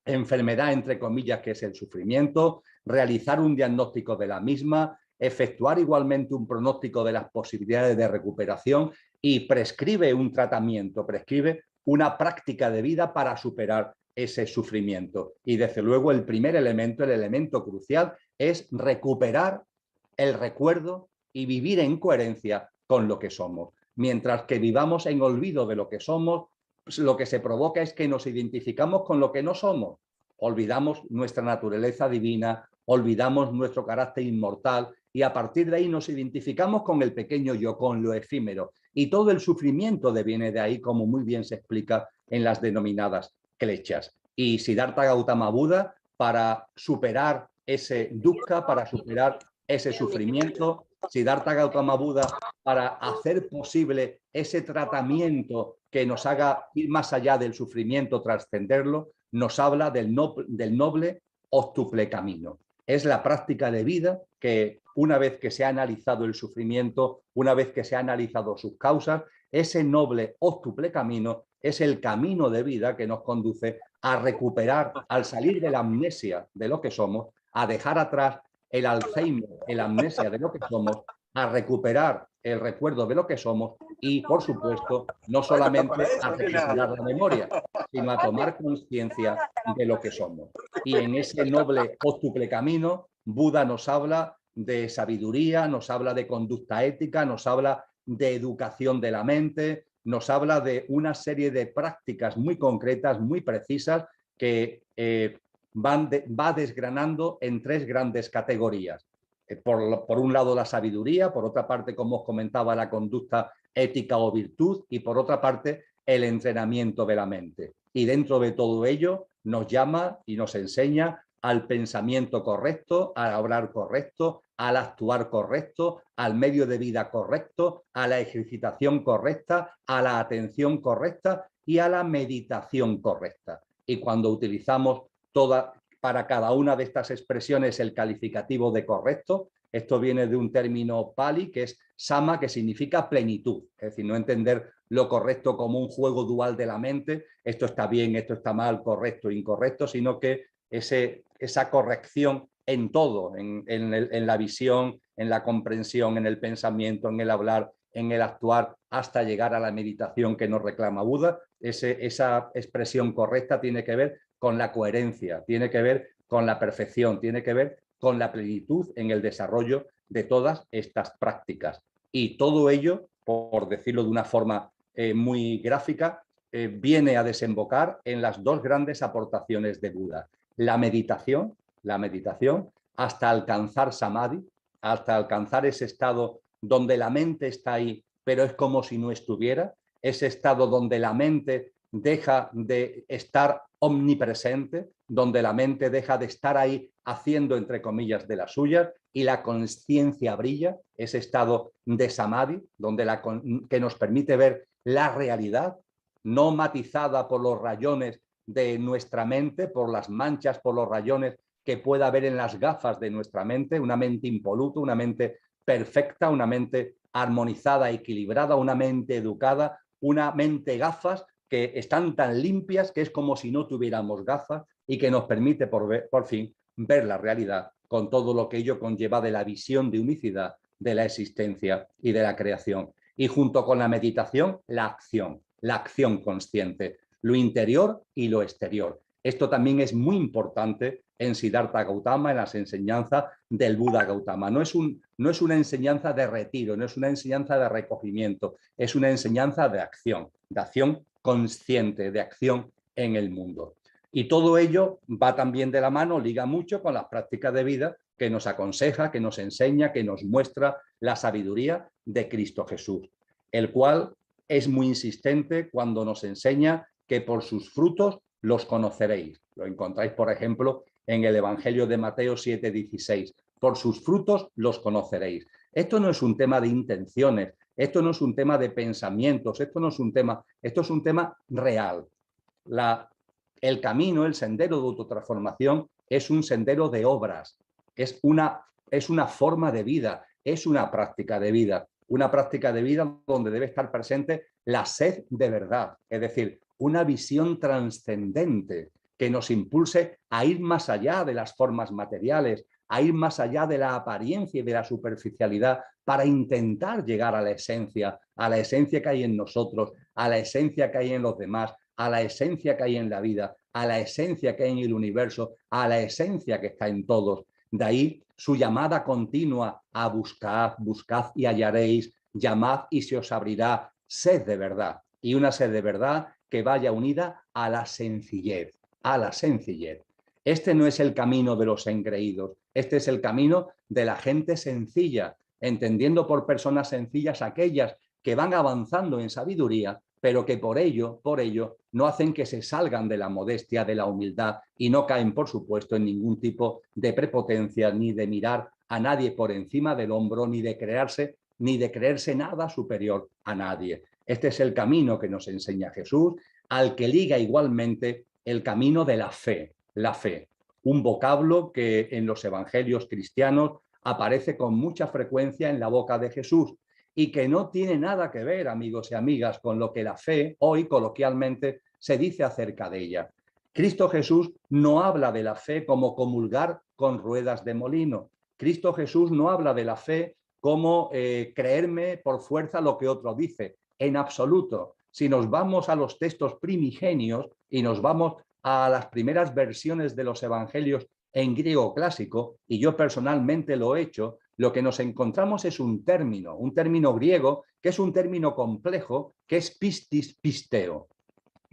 enfermedad, entre comillas, que es el sufrimiento, realizar un diagnóstico de la misma, efectuar igualmente un pronóstico de las posibilidades de recuperación y prescribe un tratamiento, prescribe una práctica de vida para superar ese sufrimiento. Y desde luego el primer elemento, el elemento crucial, es recuperar el recuerdo y vivir en coherencia con lo que somos. Mientras que vivamos en olvido de lo que somos, lo que se provoca es que nos identificamos con lo que no somos. Olvidamos nuestra naturaleza divina, olvidamos nuestro carácter inmortal y a partir de ahí nos identificamos con el pequeño yo, con lo efímero. Y todo el sufrimiento deviene de ahí, como muy bien se explica en las denominadas kleshas. Y Siddhartha Gautama Buda, para superar ese dukkha, para superar ese sufrimiento, Siddhartha Gautama Buda, para hacer posible ese tratamiento que nos haga ir más allá del sufrimiento, trascenderlo, nos habla del noble óctuple camino. Es la práctica de vida que una vez que se ha analizado el sufrimiento, una vez que se ha analizado sus causas, ese noble óctuple camino es el camino de vida que nos conduce a recuperar, al salir de la amnesia de lo que somos, a dejar atrás el Alzheimer, la amnesia de lo que somos, a recuperar el recuerdo de lo que somos y, por supuesto, no solamente a recuperar la memoria, sino a tomar conciencia de lo que somos. Y en ese noble óctuple camino, Buda nos habla de sabiduría, nos habla de conducta ética, nos habla de educación de la mente, nos habla de una serie de prácticas muy concretas, muy precisas, que va desgranando en 3 grandes categorías. Por un lado la sabiduría, por otra parte, como os comentaba, la conducta ética o virtud y por otra parte el entrenamiento de la mente. Y dentro de todo ello nos llama y nos enseña al pensamiento correcto, al hablar correcto, al actuar correcto, al medio de vida correcto, a la ejercitación correcta, a la atención correcta y a la meditación correcta. Y cuando utilizamos para cada una de estas expresiones el calificativo de correcto, esto viene de un término pali que es sama, que significa plenitud, es decir, no entender lo correcto como un juego dual de la mente, esto está bien, esto está mal, correcto, incorrecto, sino que esa corrección en todo, en la visión, en la comprensión, en el pensamiento, en el hablar, en el actuar, hasta llegar a la meditación que nos reclama Buda, esa expresión correcta tiene que ver con la coherencia, tiene que ver con la perfección, tiene que ver con la plenitud en el desarrollo de todas estas prácticas. Y todo ello, por decirlo de una forma muy gráfica, viene a desembocar en las 2 grandes aportaciones de Buda. La meditación hasta alcanzar samadhi, hasta alcanzar ese estado donde la mente está ahí, pero es como si no estuviera, ese estado donde la mente deja de estar omnipresente, donde la mente deja de estar ahí haciendo, entre comillas, de las suyas y la conciencia brilla, ese estado de samadhi, que nos permite ver la realidad, no matizada por los rayones de nuestra mente, por las manchas, por los rayones que pueda haber en las gafas de nuestra mente, una mente impoluta, una mente perfecta, una mente armonizada, equilibrada, una mente educada, una mente gafas que están tan limpias que es como si no tuviéramos gafas y que nos permite por fin ver la realidad con todo lo que ello conlleva de la visión de unicidad de la existencia y de la creación. Y junto con la meditación, la acción consciente, lo interior y lo exterior. Esto también es muy importante en Siddhartha Gautama, en las enseñanzas del Buda Gautama. No es una enseñanza de retiro, no es una enseñanza de recogimiento, es una enseñanza de acción consciente, de acción en el mundo. Y todo ello va también de la mano, liga mucho con las prácticas de vida que nos aconseja, que nos enseña, que nos muestra la sabiduría de Cristo Jesús, el cual es muy insistente cuando nos enseña que por sus frutos los conoceréis. Lo encontráis, por ejemplo, en el Evangelio de Mateo 7:16. Por sus frutos los conoceréis. Esto no es un tema de intenciones, esto no es un tema de pensamientos, esto es un tema real. El camino, el sendero de autotransformación es un sendero de obras, es una forma de vida, es una práctica de vida donde debe estar presente la sed de verdad, es decir, una visión trascendente que nos impulse a ir más allá de las formas materiales, a ir más allá de la apariencia y de la superficialidad para intentar llegar a la esencia que hay en nosotros, a la esencia que hay en los demás, a la esencia que hay en la vida, a la esencia que hay en el universo, a la esencia que está en todos. De ahí su llamada continua a buscad, buscad y hallaréis, llamad y se os abrirá, sed de verdad. Y una sed de verdad que vaya unida a la sencillez, a la sencillez. Este no es el camino de los engreídos, este es el camino de la gente sencilla, entendiendo por personas sencillas aquellas que van avanzando en sabiduría, pero que por ello no hacen que se salgan de la modestia, de la humildad y no caen, por supuesto, en ningún tipo de prepotencia ni de mirar a nadie por encima del hombro, ni de creerse nada superior a nadie. Este es el camino que nos enseña Jesús, al que liga igualmente el camino de la fe, un vocablo que en los evangelios cristianos aparece con mucha frecuencia en la boca de Jesús y que no tiene nada que ver, amigos y amigas, con lo que la fe hoy coloquialmente se dice acerca de ella. Cristo Jesús no habla de la fe como comulgar con ruedas de molino. Cristo Jesús no habla de la fe como creerme por fuerza lo que otro dice, en absoluto. Si nos vamos a los textos primigenios y nos vamos a las primeras versiones de los evangelios en griego clásico, y yo personalmente lo he hecho, lo que nos encontramos es un término griego, que es un término complejo, que es pistis pisteo.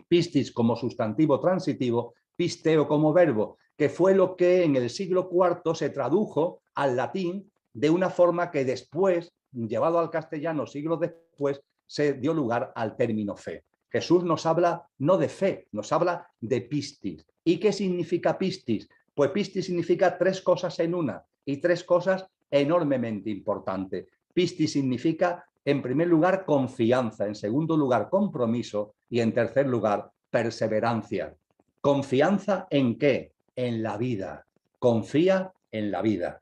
Pistis como sustantivo transitivo, pisteo como verbo, que fue lo que en el siglo IV se tradujo al latín de una forma que después, llevado al castellano siglos después, se dio lugar al término fe. Jesús nos habla no de fe, nos habla de pistis. ¿Y qué significa pistis? Pues pistis significa tres cosas en una y tres cosas enormemente importantes. Pistis significa, en primer lugar, confianza, en segundo lugar, compromiso y en tercer lugar, perseverancia. ¿Confianza en qué? En la vida. Confía en la vida.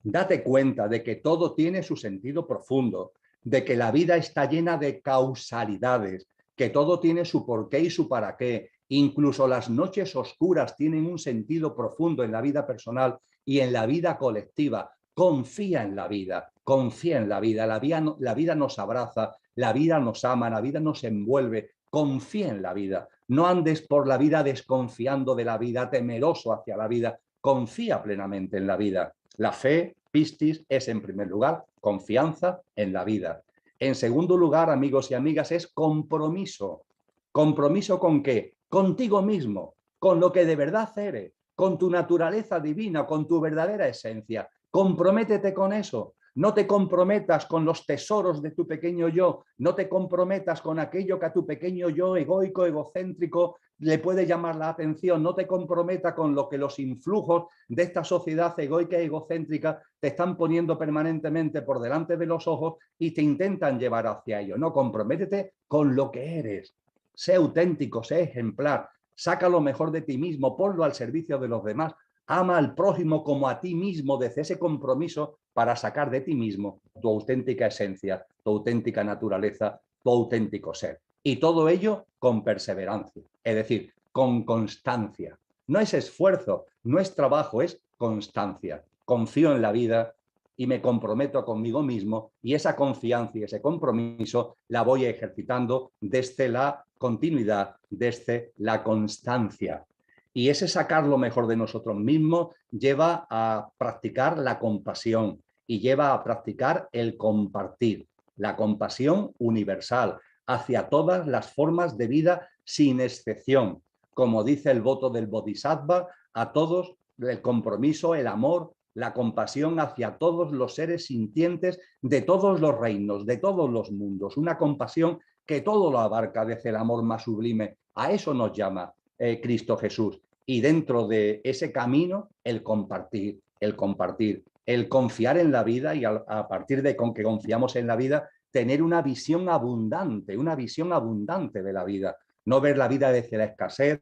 Date cuenta de que todo tiene su sentido profundo, de que la vida está llena de causalidades, que todo tiene su porqué y su para qué. Incluso las noches oscuras tienen un sentido profundo en la vida personal y en la vida colectiva. Confía en la vida, confía en la vida. La vida nos abraza, la vida nos ama, la vida nos envuelve. Confía en la vida. No andes por la vida desconfiando de la vida, temeroso hacia la vida. Confía plenamente en la vida. La fe, pistis, es en primer lugar confianza en la vida. En segundo lugar, amigos y amigas, es compromiso. ¿Compromiso con qué? Contigo mismo, con lo que de verdad eres, con tu naturaleza divina, con tu verdadera esencia. Comprométete con eso. No te comprometas con los tesoros de tu pequeño yo, no te comprometas con aquello que a tu pequeño yo egoico, egocéntrico, le puede llamar la atención, no te comprometas con lo que los influjos de esta sociedad egoica y egocéntrica te están poniendo permanentemente por delante de los ojos y te intentan llevar hacia ello. No, comprométete con lo que eres, sé auténtico, sé ejemplar, saca lo mejor de ti mismo, ponlo al servicio de los demás, Ama al prójimo como a ti mismo desde ese compromiso para sacar de ti mismo tu auténtica esencia, tu auténtica naturaleza, tu auténtico ser. Y todo ello con perseverancia, es decir, con constancia. No es esfuerzo, no es trabajo, es constancia. Confío en la vida y me comprometo conmigo mismo, y esa confianza y ese compromiso la voy ejercitando desde la continuidad, desde la constancia. Y ese sacar lo mejor de nosotros mismos lleva a practicar la compasión y lleva a practicar el compartir, la compasión universal hacia todas las formas de vida sin excepción. Como dice el voto del Bodhisattva, a todos el compromiso, el amor, la compasión hacia todos los seres sintientes de todos los reinos, de todos los mundos. Una compasión que todo lo abarca desde el amor más sublime. A eso nos llama Cristo Jesús. Y dentro de ese camino, el compartir, el confiar en la vida, y a partir de con que confiamos en la vida, tener una visión abundante de la vida. No ver la vida desde la escasez,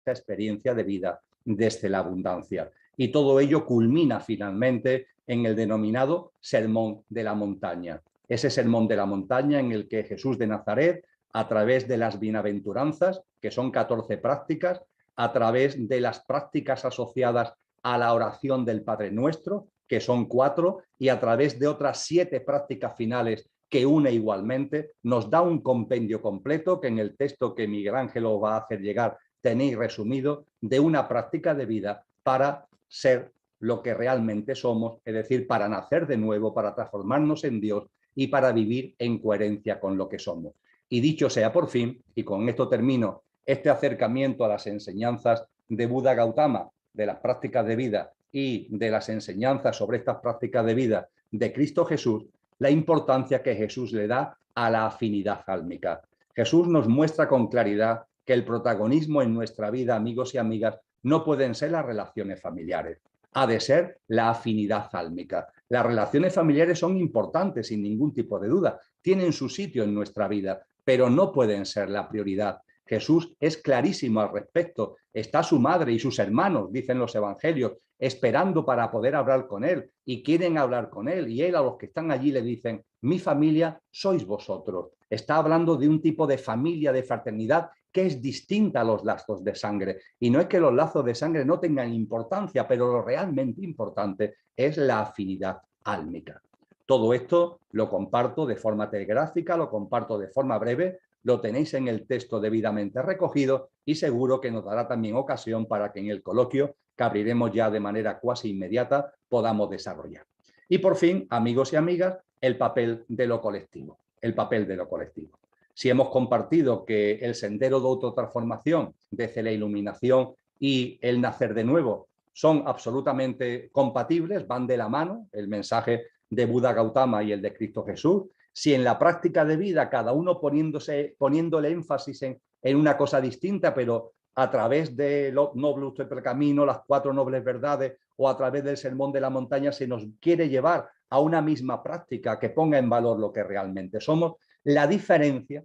la experiencia de vida desde la abundancia. Y todo ello culmina finalmente en el denominado Sermón de la Montaña. Ese Sermón de la Montaña en el que Jesús de Nazaret, a través de las bienaventuranzas, que son 14 prácticas, a través de las prácticas asociadas a la oración del Padre Nuestro, que son 4, y a través de otras 7 prácticas finales que une igualmente, nos da un compendio completo que en el texto que Miguel Ángel os va a hacer llegar tenéis resumido, de una práctica de vida para ser lo que realmente somos, es decir, para nacer de nuevo, para transformarnos en Dios y para vivir en coherencia con lo que somos. Y dicho sea por fin, y con esto termino, este acercamiento a las enseñanzas de Buda Gautama, de las prácticas de vida y de las enseñanzas sobre estas prácticas de vida de Cristo Jesús, la importancia que Jesús le da a la afinidad álmica. Jesús nos muestra con claridad que el protagonismo en nuestra vida, amigos y amigas, no pueden ser las relaciones familiares. Ha de ser la afinidad álmica. Las relaciones familiares son importantes, sin ningún tipo de duda. Tienen su sitio en nuestra vida, pero no pueden ser la prioridad. Jesús es clarísimo al respecto. Está su madre y sus hermanos, dicen los evangelios, esperando para poder hablar con él, y quieren hablar con él, y él a los que están allí le dicen: mi familia sois vosotros. Está hablando de un tipo de familia, de fraternidad, que es distinta a los lazos de sangre. Y no es que los lazos de sangre no tengan importancia, pero lo realmente importante es la afinidad álmica. Todo esto lo comparto de forma telegráfica, lo comparto de forma breve, lo tenéis en el texto debidamente recogido, y seguro que nos dará también ocasión para que en el coloquio, que abriremos ya de manera cuasi inmediata, podamos desarrollar. Y por fin, amigos y amigas, el papel de lo colectivo. El papel de lo colectivo. Si hemos compartido que el sendero de autotransformación desde la iluminación y el nacer de nuevo son absolutamente compatibles, van de la mano, el mensaje de Buda Gautama y el de Cristo Jesús, si en la práctica de vida cada uno poniéndole énfasis en una cosa distinta, pero a través de los nobles del camino, las 4 nobles verdades, o a través del sermón de la montaña, se nos quiere llevar a una misma práctica que ponga en valor lo que realmente somos. La diferencia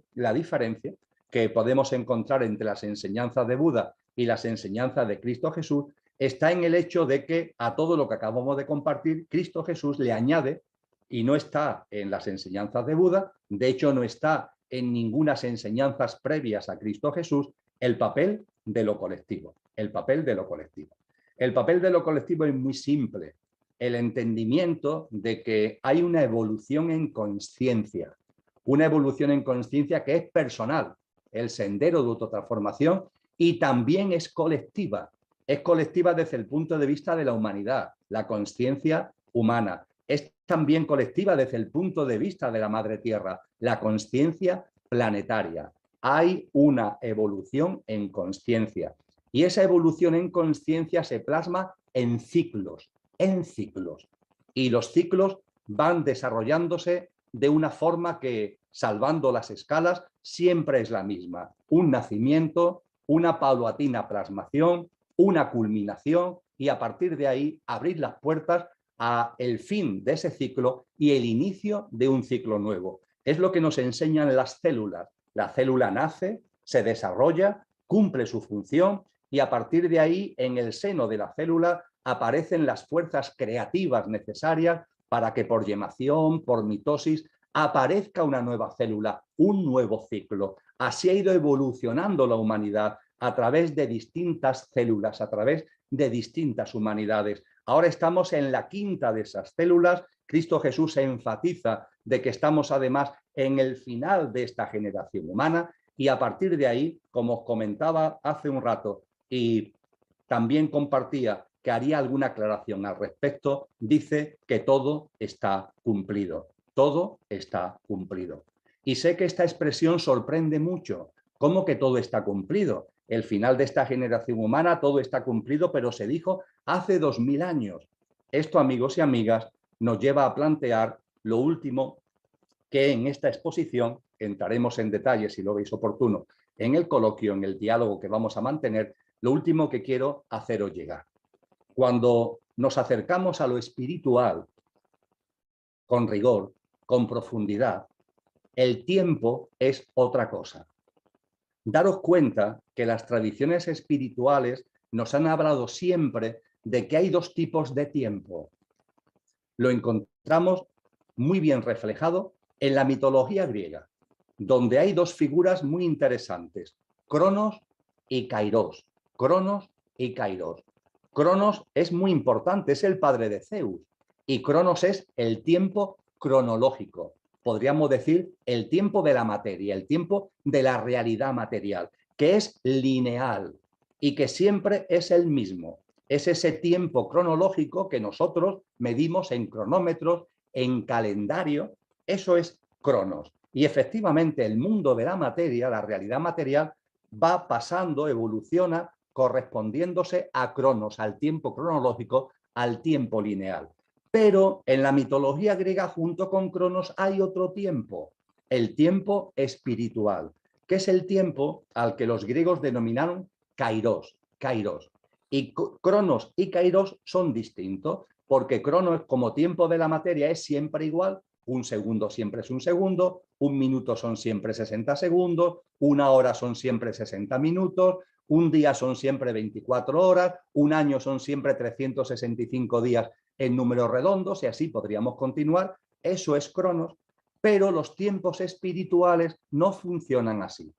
que podemos encontrar entre las enseñanzas de Buda y las enseñanzas de Cristo Jesús está en el hecho de que a todo lo que acabamos de compartir, Cristo Jesús le añade, y no está en las enseñanzas de Buda, de hecho no está en ninguna enseñanzas previas a Cristo Jesús, el papel de lo colectivo. El papel de lo colectivo. El papel de lo colectivo es muy simple. El entendimiento de que hay una evolución en conciencia. Una evolución en conciencia que es personal, el sendero de autotransformación, y también es colectiva. Es colectiva desde el punto de vista de la humanidad, la conciencia humana. Es también colectiva desde el punto de vista de la Madre Tierra, la conciencia planetaria. Hay una evolución en conciencia, y esa evolución en conciencia se plasma en ciclos, y los ciclos van desarrollándose de una forma que, salvando las escalas, siempre es la misma: un nacimiento, una paulatina plasmación, una culminación, y a partir de ahí abrir las puertas a el fin de ese ciclo y el inicio de un ciclo nuevo. Es lo que nos enseñan las células. La célula nace, se desarrolla cumple su función y a partir de ahí, en el seno de la célula, aparecen las fuerzas creativas necesarias para que por gemación, por mitosis, aparezca una nueva célula, un nuevo ciclo. Así ha ido evolucionando la humanidad a través de distintas células, a través de distintas humanidades. Ahora estamos en la quinta de esas células. Cristo Jesús enfatiza de que estamos además en el final de esta generación humana y a partir de ahí, como os comentaba hace un rato y también compartía que haría alguna aclaración al respecto, dice que todo está cumplido. Todo está cumplido. Y sé que esta expresión sorprende mucho. ¿Cómo que todo está cumplido? El final de esta generación humana, todo está cumplido, pero se dijo hace 2000 años. Esto, amigos y amigas, nos lleva a plantear lo último que en esta exposición, entraremos en detalle si lo veis oportuno, en el coloquio, en el diálogo que vamos a mantener, lo último que quiero haceros llegar. Cuando nos acercamos a lo espiritual, con rigor, con profundidad, el tiempo es otra cosa. Daros cuenta que las tradiciones espirituales nos han hablado siempre de que hay dos tipos de tiempo. Lo encontramos muy bien reflejado en la mitología griega, donde hay dos figuras muy interesantes, Cronos y Kairos. Cronos y Kairos. Cronos es muy importante, es el padre de Zeus, y Cronos es el tiempo cronológico. Podríamos decir el tiempo de la materia, el tiempo de la realidad material, que es lineal y que siempre es el mismo. Es ese tiempo cronológico que nosotros medimos en cronómetros, en calendario, eso es Cronos. Y efectivamente el mundo de la materia, la realidad material, va pasando, evoluciona, correspondiéndose a Cronos, al tiempo cronológico, al tiempo lineal. Pero en la mitología griega, junto con Cronos, hay otro tiempo, el tiempo espiritual, que es el tiempo al que los griegos denominaron Kairos. Kairos. Y Cronos y Kairos son distintos, porque Cronos, como tiempo de la materia, es siempre igual. Un segundo siempre es un segundo, un minuto son siempre 60 segundos, una hora son siempre 60 minutos, un día son siempre 24 horas, un año son siempre 365 días en números redondos y así podríamos continuar. Eso es Cronos, pero los tiempos espirituales no funcionan así.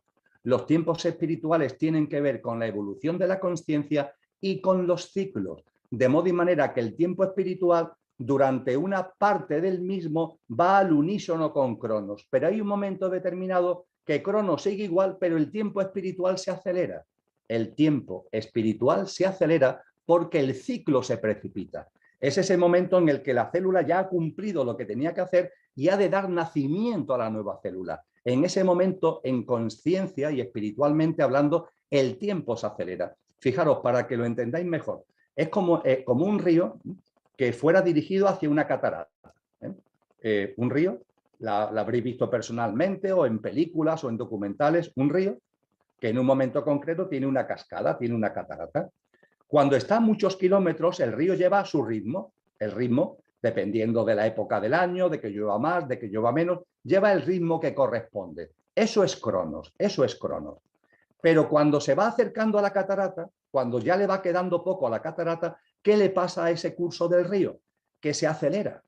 Los tiempos espirituales tienen que ver con la evolución de la conciencia y con los ciclos, de modo y manera que el tiempo espiritual durante una parte del mismo va al unísono con Cronos, pero hay un momento determinado que Cronos sigue igual, pero el tiempo espiritual se acelera. El tiempo espiritual se acelera porque el ciclo se precipita. Es ese momento en el que la célula ya ha cumplido lo que tenía que hacer y ha de dar nacimiento a la nueva célula. En ese momento, en conciencia y espiritualmente hablando, el tiempo se acelera. Fijaros, para que lo entendáis mejor, es como un río que fuera dirigido hacia una catarata. Un río, la habréis visto personalmente o en películas o en documentales, un río que en un momento concreto tiene una cascada, tiene una catarata. Cuando está a muchos kilómetros, el río lleva su ritmo. El ritmo, dependiendo de la época del año, de que llueva más, de que llueva menos, lleva el ritmo que corresponde. Eso es Cronos, eso es Cronos. Pero cuando se va acercando a la catarata, cuando ya le va quedando poco a la catarata, ¿qué le pasa a ese curso del río? Que se acelera.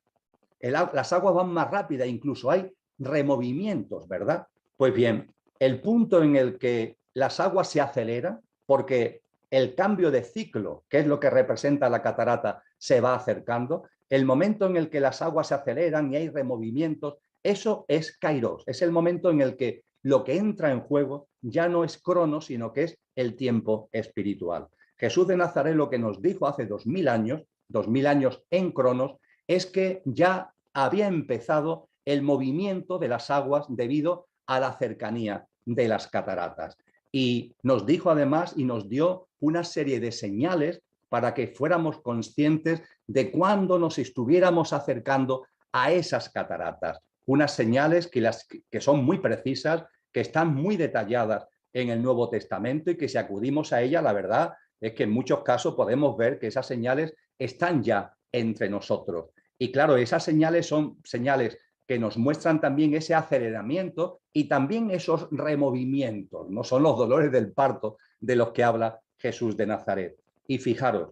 Las aguas van más rápidas, incluso hay removimientos, ¿verdad? Pues bien, el punto en el que las aguas se aceleran, porque el cambio de ciclo, que es lo que representa la catarata, se va acercando, el momento en el que las aguas se aceleran y hay removimientos, eso es Kairos, es el momento en el que lo que entra en juego ya no es Cronos, sino que es el tiempo espiritual. Jesús de Nazaret lo que nos dijo hace 2000 años en Cronos, es que ya había empezado el movimiento de las aguas debido a la cercanía de las cataratas. Y nos dijo además y nos dio una serie de señales para que fuéramos conscientes de cuándo nos estuviéramos acercando a esas cataratas. Unas señales que son muy precisas, que están muy detalladas en el Nuevo Testamento y que si acudimos a ella, la verdad es que en muchos casos podemos ver que esas señales están ya entre nosotros. Y claro, esas señales son señales que nos muestran también ese aceleramiento y también esos removimientos, no son los dolores del parto de los que habla Jesús de Nazaret. Y fijaros,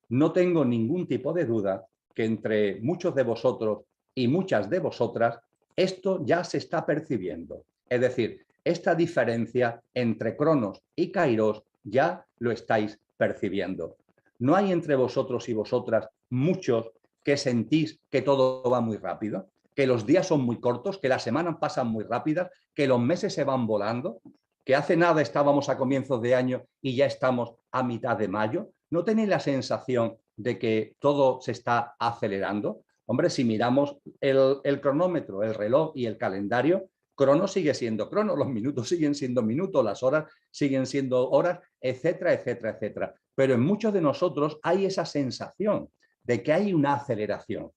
no tengo ningún tipo de duda que entre muchos de vosotros y muchas de vosotras esto ya se está percibiendo. Es decir, esta diferencia entre Cronos y Kairos ya lo estáis percibiendo. ¿No hay entre vosotros y vosotras muchos que sentís que todo va muy rápido? Que los días son muy cortos, que las semanas pasan muy rápidas, que los meses se van volando, que hace nada estábamos a comienzos de año y ya estamos a mitad de mayo. ¿No tenéis la sensación de que todo se está acelerando? Hombre, si miramos el cronómetro, el reloj y el calendario, crono sigue siendo crono, los minutos siguen siendo minutos, las horas siguen siendo horas, etcétera, etcétera, etcétera. Pero en muchos de nosotros hay esa sensación de que hay una aceleración.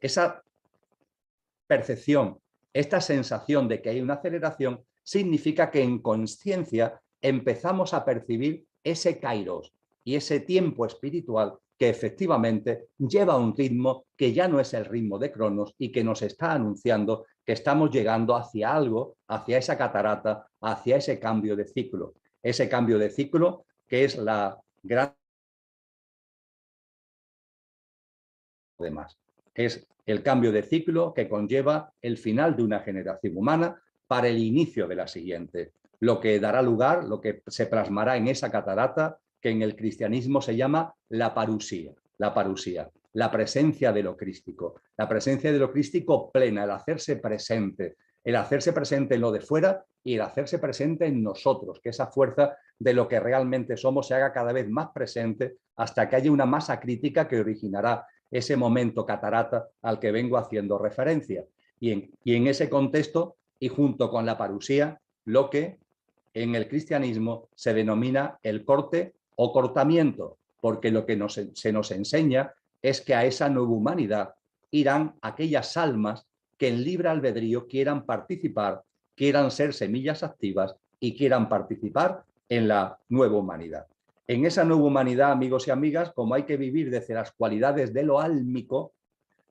Esa percepción, esta sensación de que hay una aceleración, significa que en consciencia empezamos a percibir ese kairos y ese tiempo espiritual que efectivamente lleva un ritmo que ya no es el ritmo de Cronos y que nos está anunciando que estamos llegando hacia algo, hacia esa catarata, hacia ese cambio de ciclo. Ese cambio de ciclo que es la gran... demás. Es el cambio de ciclo que conlleva el final de una generación humana para el inicio de la siguiente, lo que dará lugar, lo que se plasmará en esa catarata que en el cristianismo se llama la parusía, la presencia de lo crístico, la presencia de lo crístico plena, el hacerse presente en lo de fuera y el hacerse presente en nosotros, que esa fuerza de lo que realmente somos se haga cada vez más presente hasta que haya una masa crítica que originará ese momento catarata al que vengo haciendo referencia. Y en ese contexto, y junto con la parusía, lo que en el cristianismo se denomina el corte o cortamiento, porque lo que se nos enseña es que a esa nueva humanidad irán aquellas almas que en libre albedrío quieran participar, quieran ser semillas activas y quieran participar en la nueva humanidad. En esa nueva humanidad, amigos y amigas, como hay que vivir desde las cualidades de lo álmico,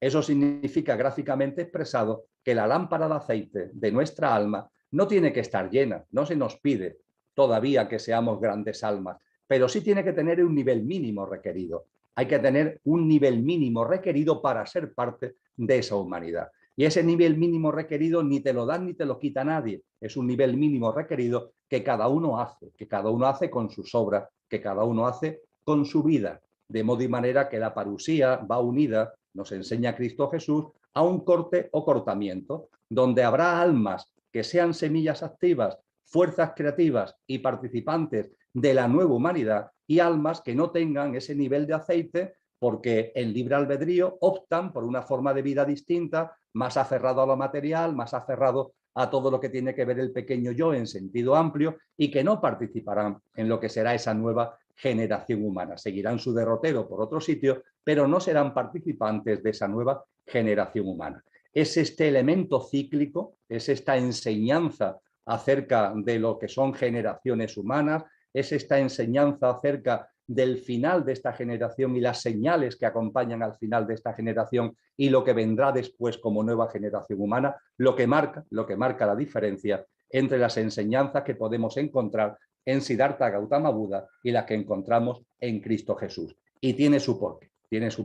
eso significa gráficamente expresado que la lámpara de aceite de nuestra alma no tiene que estar llena, no se nos pide todavía que seamos grandes almas, pero sí tiene que tener un nivel mínimo requerido. Hay que tener un nivel mínimo requerido para ser parte de esa humanidad. Y ese nivel mínimo requerido ni te lo dan ni te lo quita nadie. Es un nivel mínimo requerido que cada uno hace con sus obras, que cada uno hace con su vida. De modo y manera que la parusía va unida, nos enseña Cristo Jesús, a un corte o cortamiento, donde habrá almas que sean semillas activas, fuerzas creativas y participantes de la nueva humanidad, y almas que no tengan ese nivel de aceite porque en libre albedrío optan por una forma de vida distinta, más aferrado a lo material, más aferrado a todo lo que tiene que ver el pequeño yo en sentido amplio, y que no participarán en lo que será esa nueva generación humana. Seguirán su derrotero por otro sitio, pero no serán participantes de esa nueva generación humana. Es este elemento cíclico, es esta enseñanza acerca de lo que son generaciones humanas, es esta enseñanza acerca del final de esta generación y las señales que acompañan al final de esta generación y lo que vendrá después como nueva generación humana, lo que marca la diferencia entre las enseñanzas que podemos encontrar en Siddhartha Gautama Buda y las que encontramos en Cristo Jesús. Y tiene su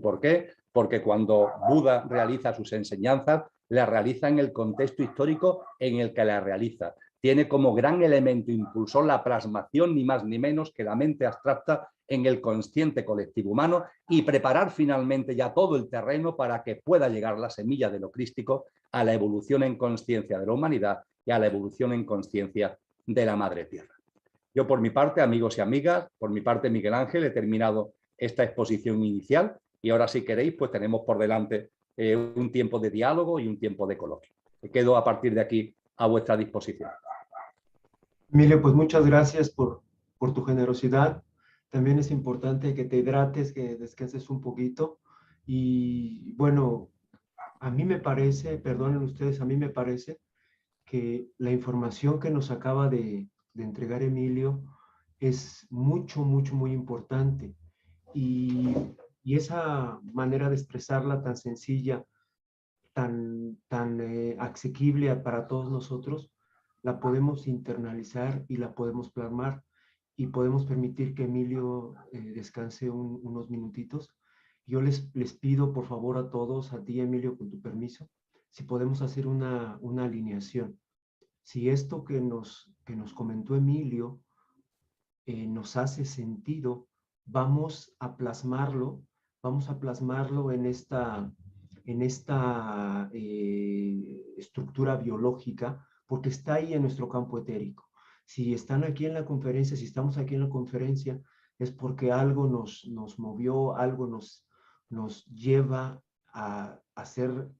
porqué, porque cuando Buda realiza sus enseñanzas, las realiza en el contexto histórico en el que las realiza. Tiene como gran elemento impulsor la plasmación, ni más ni menos que la mente abstracta en el consciente colectivo humano, y preparar finalmente ya todo el terreno para que pueda llegar la semilla de lo crístico a la evolución en consciencia de la humanidad y a la evolución en consciencia de la Madre Tierra. Yo por mi parte, amigos y amigas, por mi parte Miguel Ángel, he terminado esta exposición inicial y ahora si queréis pues tenemos por delante un tiempo de diálogo y un tiempo de coloquio. Quedo a partir de aquí a vuestra disposición. Emilio, pues muchas gracias por tu generosidad. También es importante que te hidrates, que descanses un poquito. Y bueno, a mí me parece, perdonen ustedes, a mí me parece que la información que nos acaba de entregar Emilio es muy importante. Y, y esa manera de expresarla tan sencilla, tan asequible para todos nosotros, la podemos internalizar y la podemos plasmar y podemos permitir que Emilio descanse unos minutitos. Yo les pido por favor a todos, a ti Emilio, con tu permiso, si podemos hacer una alineación. Si esto que nos comentó Emilio nos hace sentido, vamos a plasmarlo en esta estructura biológica, porque está ahí en nuestro campo etérico. Si están aquí en la conferencia, si estamos aquí en la conferencia, es porque algo nos movió, algo nos lleva a hacer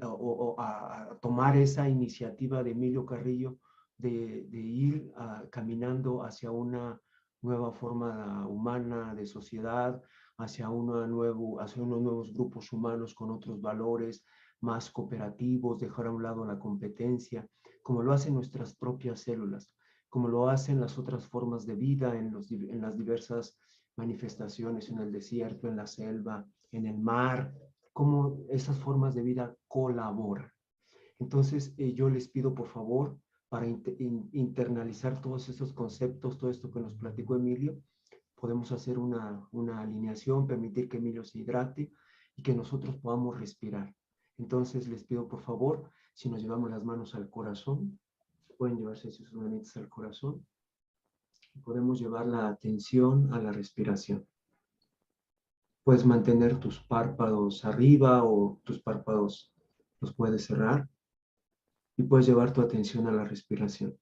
o a tomar esa iniciativa de Emilio Carrillo de ir caminando hacia una nueva forma humana de sociedad, hacia unos nuevos grupos humanos con otros valores más cooperativos, dejar a un lado la competencia, como lo hacen nuestras propias células, como lo hacen las otras formas de vida en las diversas manifestaciones, en el desierto, en la selva, en el mar, cómo esas formas de vida colaboran. Entonces, yo les pido, por favor, para internalizar todos esos conceptos, todo esto que nos platicó Emilio, podemos hacer una alineación, permitir que Emilio se hidrate y que nosotros podamos respirar. Entonces, les pido, por favor, si nos llevamos las manos al corazón, pueden llevarse sus manitas al corazón, podemos llevar la atención a la respiración. Puedes mantener tus párpados arriba o tus párpados los puedes cerrar y puedes llevar tu atención a la respiración.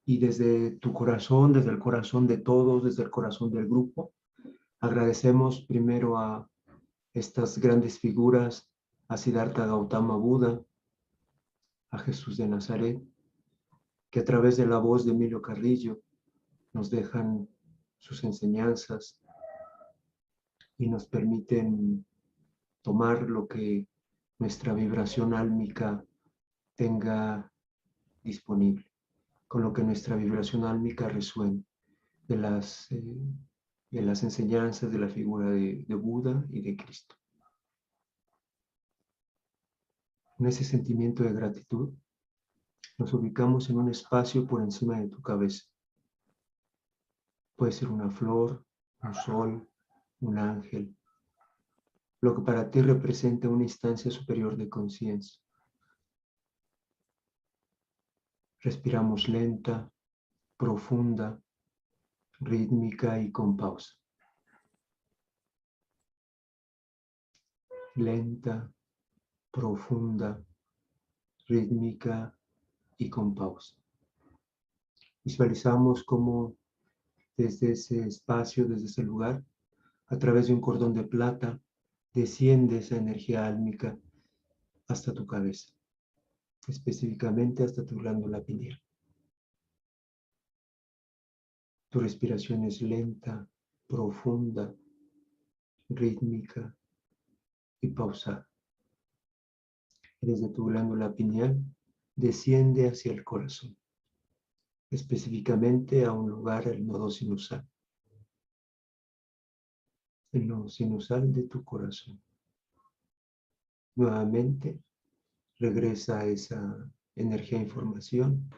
Y desde tu corazón, desde el corazón de todos, desde el corazón del grupo, agradecemos primero a estas grandes figuras, a Siddhartha Gautama Buda, a Jesús de Nazaret, que a través de la voz de Emilio Carrillo nos dejan sus enseñanzas y nos permiten tomar lo que nuestra vibración álmica tenga disponible, con lo que nuestra vibración álmica resuene de las enseñanzas de la figura de Buda y de Cristo. En ese sentimiento de gratitud, nos ubicamos en un espacio por encima de tu cabeza. Puede ser una flor, un sol, un ángel, lo que para ti representa una instancia superior de conciencia. Respiramos lenta, profunda, rítmica y con pausa. Lenta, profunda, rítmica y con pausa. Visualizamos cómo desde ese espacio, desde ese lugar, a través de un cordón de plata, desciende esa energía álmica hasta tu cabeza, específicamente hasta tu glándula pineal. Tu respiración es lenta, profunda, rítmica y pausada. Desde tu glándula pineal desciende hacia el corazón, específicamente a un lugar, el nodo sinusal. El nodo sinusal de tu corazón. Nuevamente regresa esa energía e información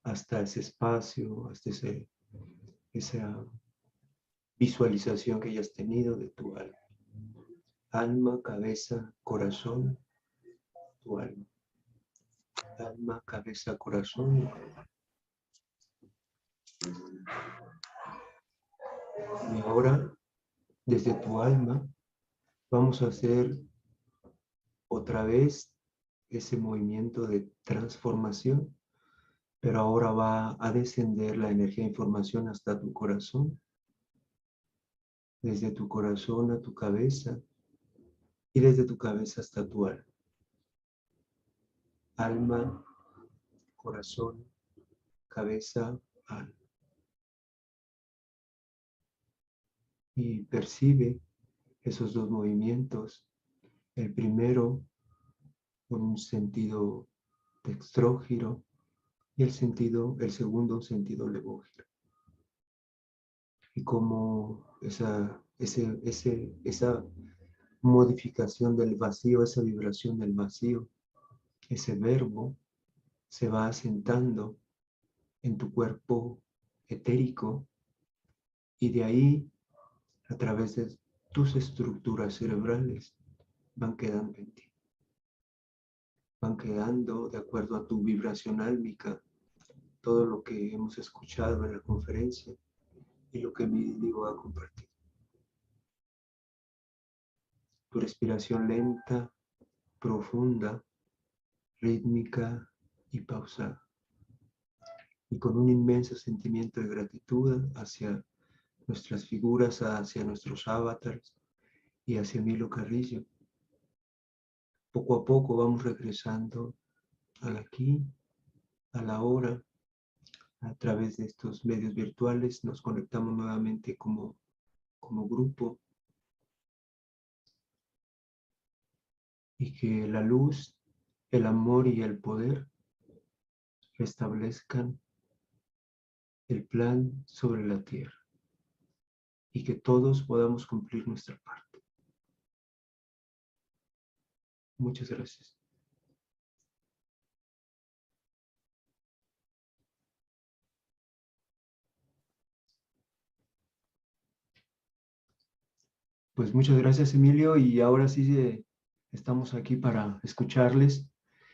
hasta ese espacio, hasta esa visualización que ya has tenido de tu alma. Alma, cabeza, corazón, tu alma. Alma, cabeza, corazón. Y ahora, desde tu alma, vamos a hacer otra vez ese movimiento de transformación, pero ahora va a descender la energía de información hasta tu corazón, desde tu corazón a tu cabeza y desde tu cabeza hasta tu alma. Alma, corazón, cabeza, alma. Y percibe esos dos movimientos. El primero con un sentido dextrógiro y el segundo un sentido levógiro. Y como esa modificación del vacío, esa vibración del vacío, ese verbo se va asentando en tu cuerpo etérico y de ahí, a través de tus estructuras cerebrales, van quedando en ti. Van quedando de acuerdo a tu vibración álmica, todo lo que hemos escuchado en la conferencia y lo que Emilio ha compartido. Tu respiración lenta, profunda, rítmica y pausada. Y con un inmenso sentimiento de gratitud hacia nuestras figuras, hacia nuestros avatars y hacia Emilio Carrillo. Poco a poco vamos regresando al aquí, a la hora. A través de estos medios virtuales nos conectamos nuevamente como grupo. Y que la luz, el amor y el poder restablezcan el plan sobre la tierra. Y que todos podamos cumplir nuestra parte. Muchas gracias. Pues muchas gracias, Emilio, y ahora sí estamos aquí para escucharles.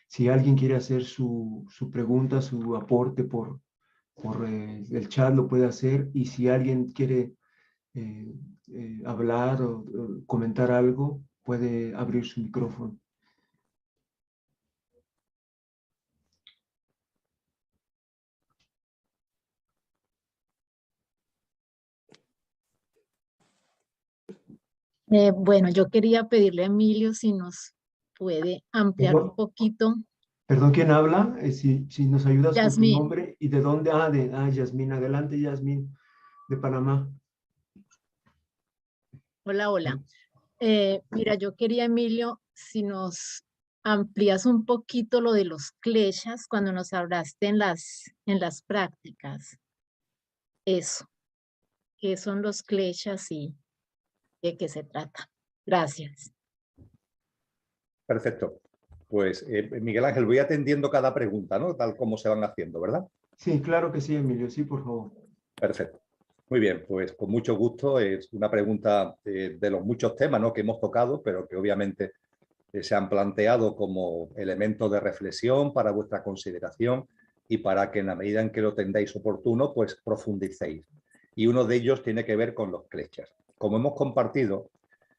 Si alguien quiere hacer su pregunta, su aporte por el chat, lo puede hacer, y si alguien quiere hablar o comentar algo, puede abrir su micrófono. Bueno, yo quería pedirle a Emilio si nos puede ampliar un poquito. Perdón, ¿quién habla? Si nos ayudas con tu Yasmín. nombre y de dónde. Yasmín. Adelante, Yasmín, de Panamá. Hola, hola. Mira, yo quería, Emilio, si nos amplías un poquito lo de los kleshas cuando nos hablaste en las prácticas. Eso, ¿qué son los kleshas y de qué se trata? Gracias. Perfecto. Pues Miguel Ángel, voy atendiendo cada pregunta, ¿no? Tal como se van haciendo, ¿verdad? Sí, claro que sí, Emilio. Sí, por favor. Perfecto. Muy bien, pues con mucho gusto. Es una pregunta de los muchos temas, ¿no?, que hemos tocado, pero que obviamente se han planteado como elementos de reflexión para vuestra consideración y para que en la medida en que lo tengáis oportuno, pues profundicéis. Y uno de ellos tiene que ver con los kleshas. Como hemos compartido,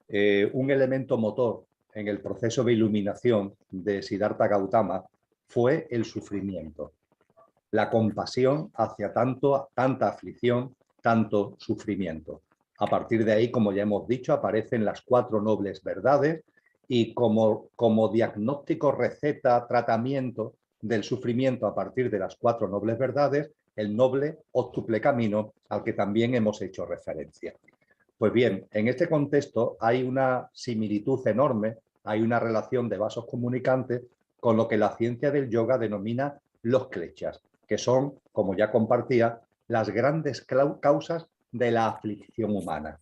un elemento motor en el proceso de iluminación de Siddhartha Gautama fue el sufrimiento, la compasión hacia tanta aflicción, tanto sufrimiento. A partir de ahí, como ya hemos dicho, aparecen las 4 nobles verdades y como diagnóstico, receta, tratamiento del sufrimiento a partir de las 4 nobles verdades, el noble óctuple camino al que también hemos hecho referencia. Pues bien, en este contexto hay una similitud enorme, hay una relación de vasos comunicantes con lo que la ciencia del yoga denomina los kleshas, que son, como ya compartía, las grandes causas de la aflicción humana.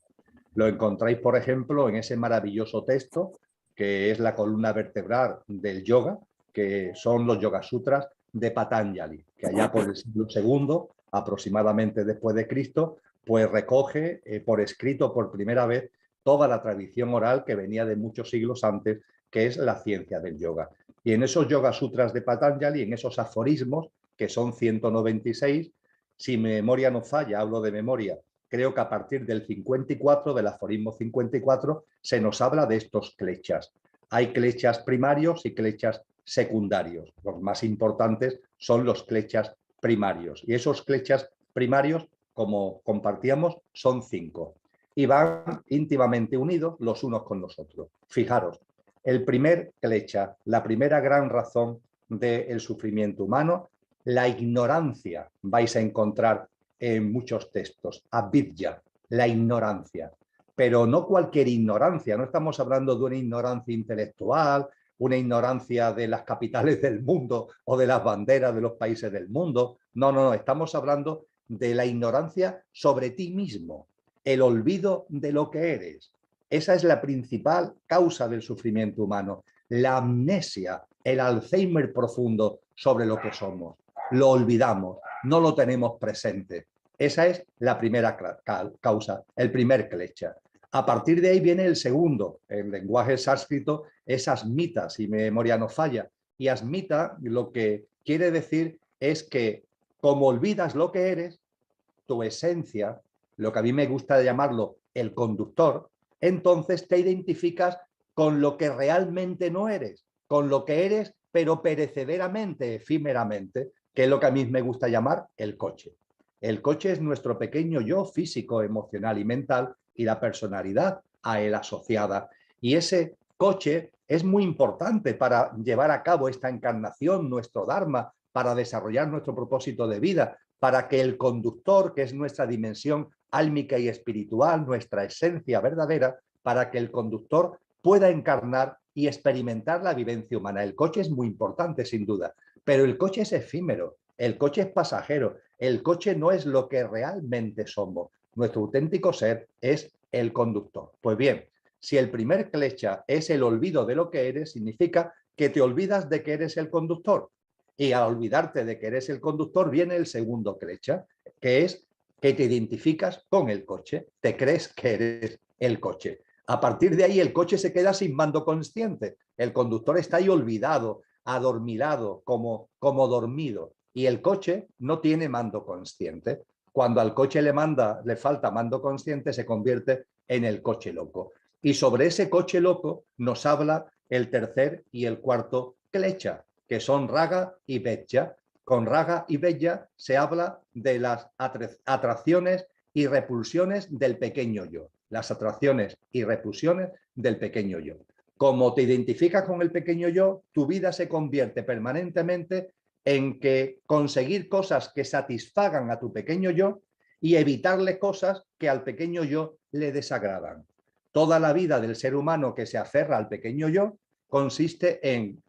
Lo encontráis, por ejemplo, en ese maravilloso texto que es la columna vertebral del yoga, que son los Yoga Sutras de Patanjali, que allá por el siglo II, aproximadamente después de Cristo, pues recoge por escrito por primera vez toda la tradición oral que venía de muchos siglos antes, que es la ciencia del yoga. Y en esos Yoga Sutras de Patanjali, en esos aforismos, que son 196, si mi memoria no falla, hablo de memoria, creo que a partir del 54, del aforismo 54, se nos habla de estos kleshas. Hay kleshas primarios y kleshas secundarios. Los más importantes son los kleshas primarios. Y esos kleshas primarios, como compartíamos, son 5. Y van íntimamente unidos los unos con los otros. Fijaros, el primer klesha, la primera gran razón del sufrimiento humano, la ignorancia, vais a encontrar en muchos textos, avidya, la ignorancia. Pero no cualquier ignorancia, no estamos hablando de una ignorancia intelectual, una ignorancia de las capitales del mundo o de las banderas de los países del mundo. No, no, no, estamos hablando de la ignorancia sobre ti mismo, el olvido de lo que eres, Esa es la principal causa del sufrimiento humano. La amnesia, el Alzheimer profundo sobre lo que somos. Lo olvidamos, no lo tenemos presente. Esa es la primera causa, el primer klecha. A partir de ahí viene el segundo. En lenguaje sánscrito es asmita, si mi memoria no falla. Y asmita lo que quiere decir es que como olvidas lo que eres, tu esencia, lo que a mí me gusta llamarlo el conductor, entonces te identificas con lo que realmente no eres, con lo que eres, pero perecederamente, efímeramente, que es lo que a mí me gusta llamar el coche. El coche es nuestro pequeño yo físico, emocional y mental y la personalidad a él asociada. Y ese coche es muy importante para llevar a cabo esta encarnación, nuestro dharma, para desarrollar nuestro propósito de vida, para que el conductor, que es nuestra dimensión álmica y espiritual, nuestra esencia verdadera, para que el conductor pueda encarnar y experimentar la vivencia humana. El coche es muy importante, sin duda, pero el coche es efímero, el coche es pasajero, el coche no es lo que realmente somos. Nuestro auténtico ser es el conductor. Pues bien, si el primer klecha es el olvido de lo que eres, significa que te olvidas de que eres el conductor. Y al olvidarte de que eres el conductor viene el segundo klecha, que es que te identificas con el coche, te crees que eres el coche. A partir de ahí el coche se queda sin mando consciente, el conductor está ahí olvidado, adormilado, como dormido, y el coche no tiene mando consciente. Cuando al coche le falta mando consciente, se convierte en el coche loco. Y sobre ese coche loco nos habla el tercer y el cuarto klecha, que son raga y vedya. Con raga y vedya se habla de las atracciones y repulsiones del pequeño yo. Las atracciones y repulsiones del pequeño yo. Como te identificas con el pequeño yo, tu vida se convierte permanentemente en que conseguir cosas que satisfagan a tu pequeño yo y evitarle cosas que al pequeño yo le desagradan. Toda la vida del ser humano que se aferra al pequeño yo consiste en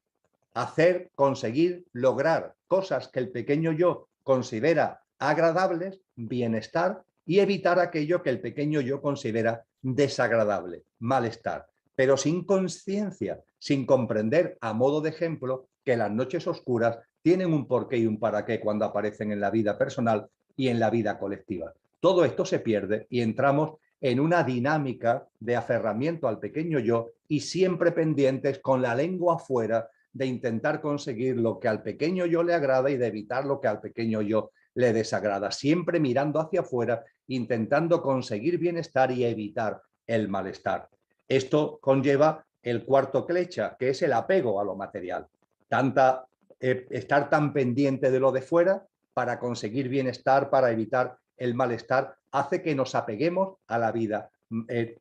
hacer, conseguir, lograr cosas que el pequeño yo considera agradables, bienestar, y evitar aquello que el pequeño yo considera desagradable, malestar, pero sin conciencia, sin comprender, a modo de ejemplo, que las noches oscuras tienen un porqué y un para qué cuando aparecen en la vida personal y en la vida colectiva. Todo esto se pierde y entramos en una dinámica de aferramiento al pequeño yo y siempre pendientes con la lengua afuera de intentar conseguir lo que al pequeño yo le agrada y de evitar lo que al pequeño yo le desagrada, siempre mirando hacia afuera, intentando conseguir bienestar y evitar el malestar. Esto conlleva el cuarto klecha, que es el apego a lo material. Estar tan pendiente de lo de fuera para conseguir bienestar, para evitar el malestar, hace que nos apeguemos a la vida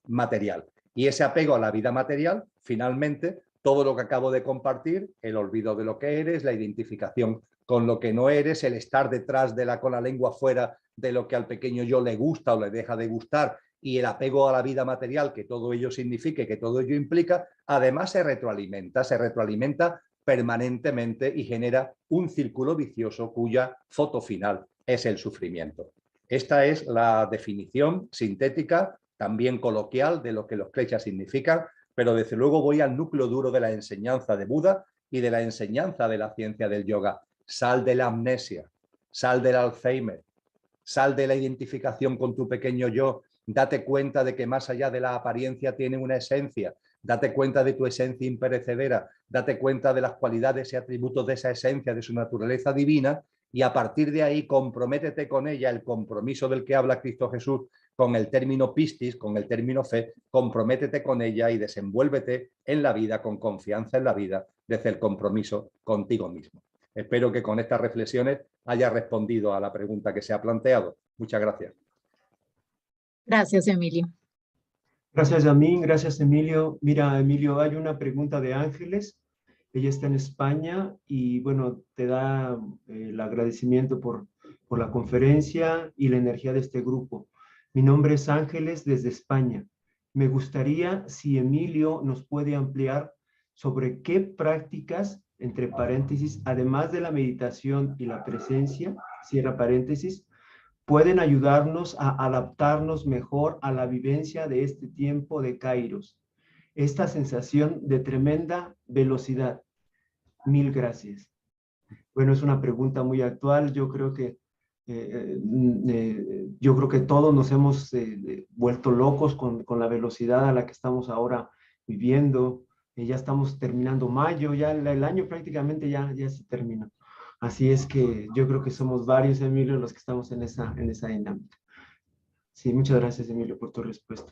material. Y ese apego a la vida material, finalmente, todo lo que acabo de compartir, el olvido de lo que eres, la identificación con lo que no eres, el estar detrás con la lengua fuera de lo que al pequeño yo le gusta o le deja de gustar, y el apego a la vida material que todo ello signifique, que todo ello implica, además se retroalimenta permanentemente y genera un círculo vicioso cuya foto final es el sufrimiento. Esta es la definición sintética, también coloquial, de lo que los kleshas significan, pero desde luego voy al núcleo duro de la enseñanza de Buda y de la enseñanza de la ciencia del yoga. Sal de la amnesia, sal del Alzheimer, sal de la identificación con tu pequeño yo, date cuenta de que más allá de la apariencia tiene una esencia, date cuenta de tu esencia imperecedera, date cuenta de las cualidades y atributos de esa esencia, de su naturaleza divina, y a partir de ahí comprométete con ella, el compromiso del que habla Cristo Jesús, con el término pistis, con el término fe, comprométete con ella y desenvuélvete en la vida, con confianza en la vida, desde el compromiso contigo mismo. Espero que con estas reflexiones haya respondido a la pregunta que se ha planteado. Muchas gracias. Gracias, Emilio. Gracias, Yamín. Gracias, Emilio. Mira, Emilio, hay una pregunta de Ángeles. Ella está en España y, bueno, te da el agradecimiento por la conferencia y la energía de este grupo. Mi nombre es Ángeles desde España. Me gustaría si Emilio nos puede ampliar sobre qué prácticas, entre paréntesis, además de la meditación y la presencia, cierra paréntesis, pueden ayudarnos a adaptarnos mejor a la vivencia de este tiempo de Kairos. Esta sensación de tremenda velocidad. Mil gracias. Bueno, es una pregunta muy actual. Yo creo que todos nos hemos vuelto locos con la velocidad a la que estamos ahora viviendo. Ya estamos terminando mayo, ya el año prácticamente ya se terminó. Así es que yo creo que somos varios, Emilio, los que estamos en esa dinámica. Sí, muchas gracias, Emilio, por tu respuesta.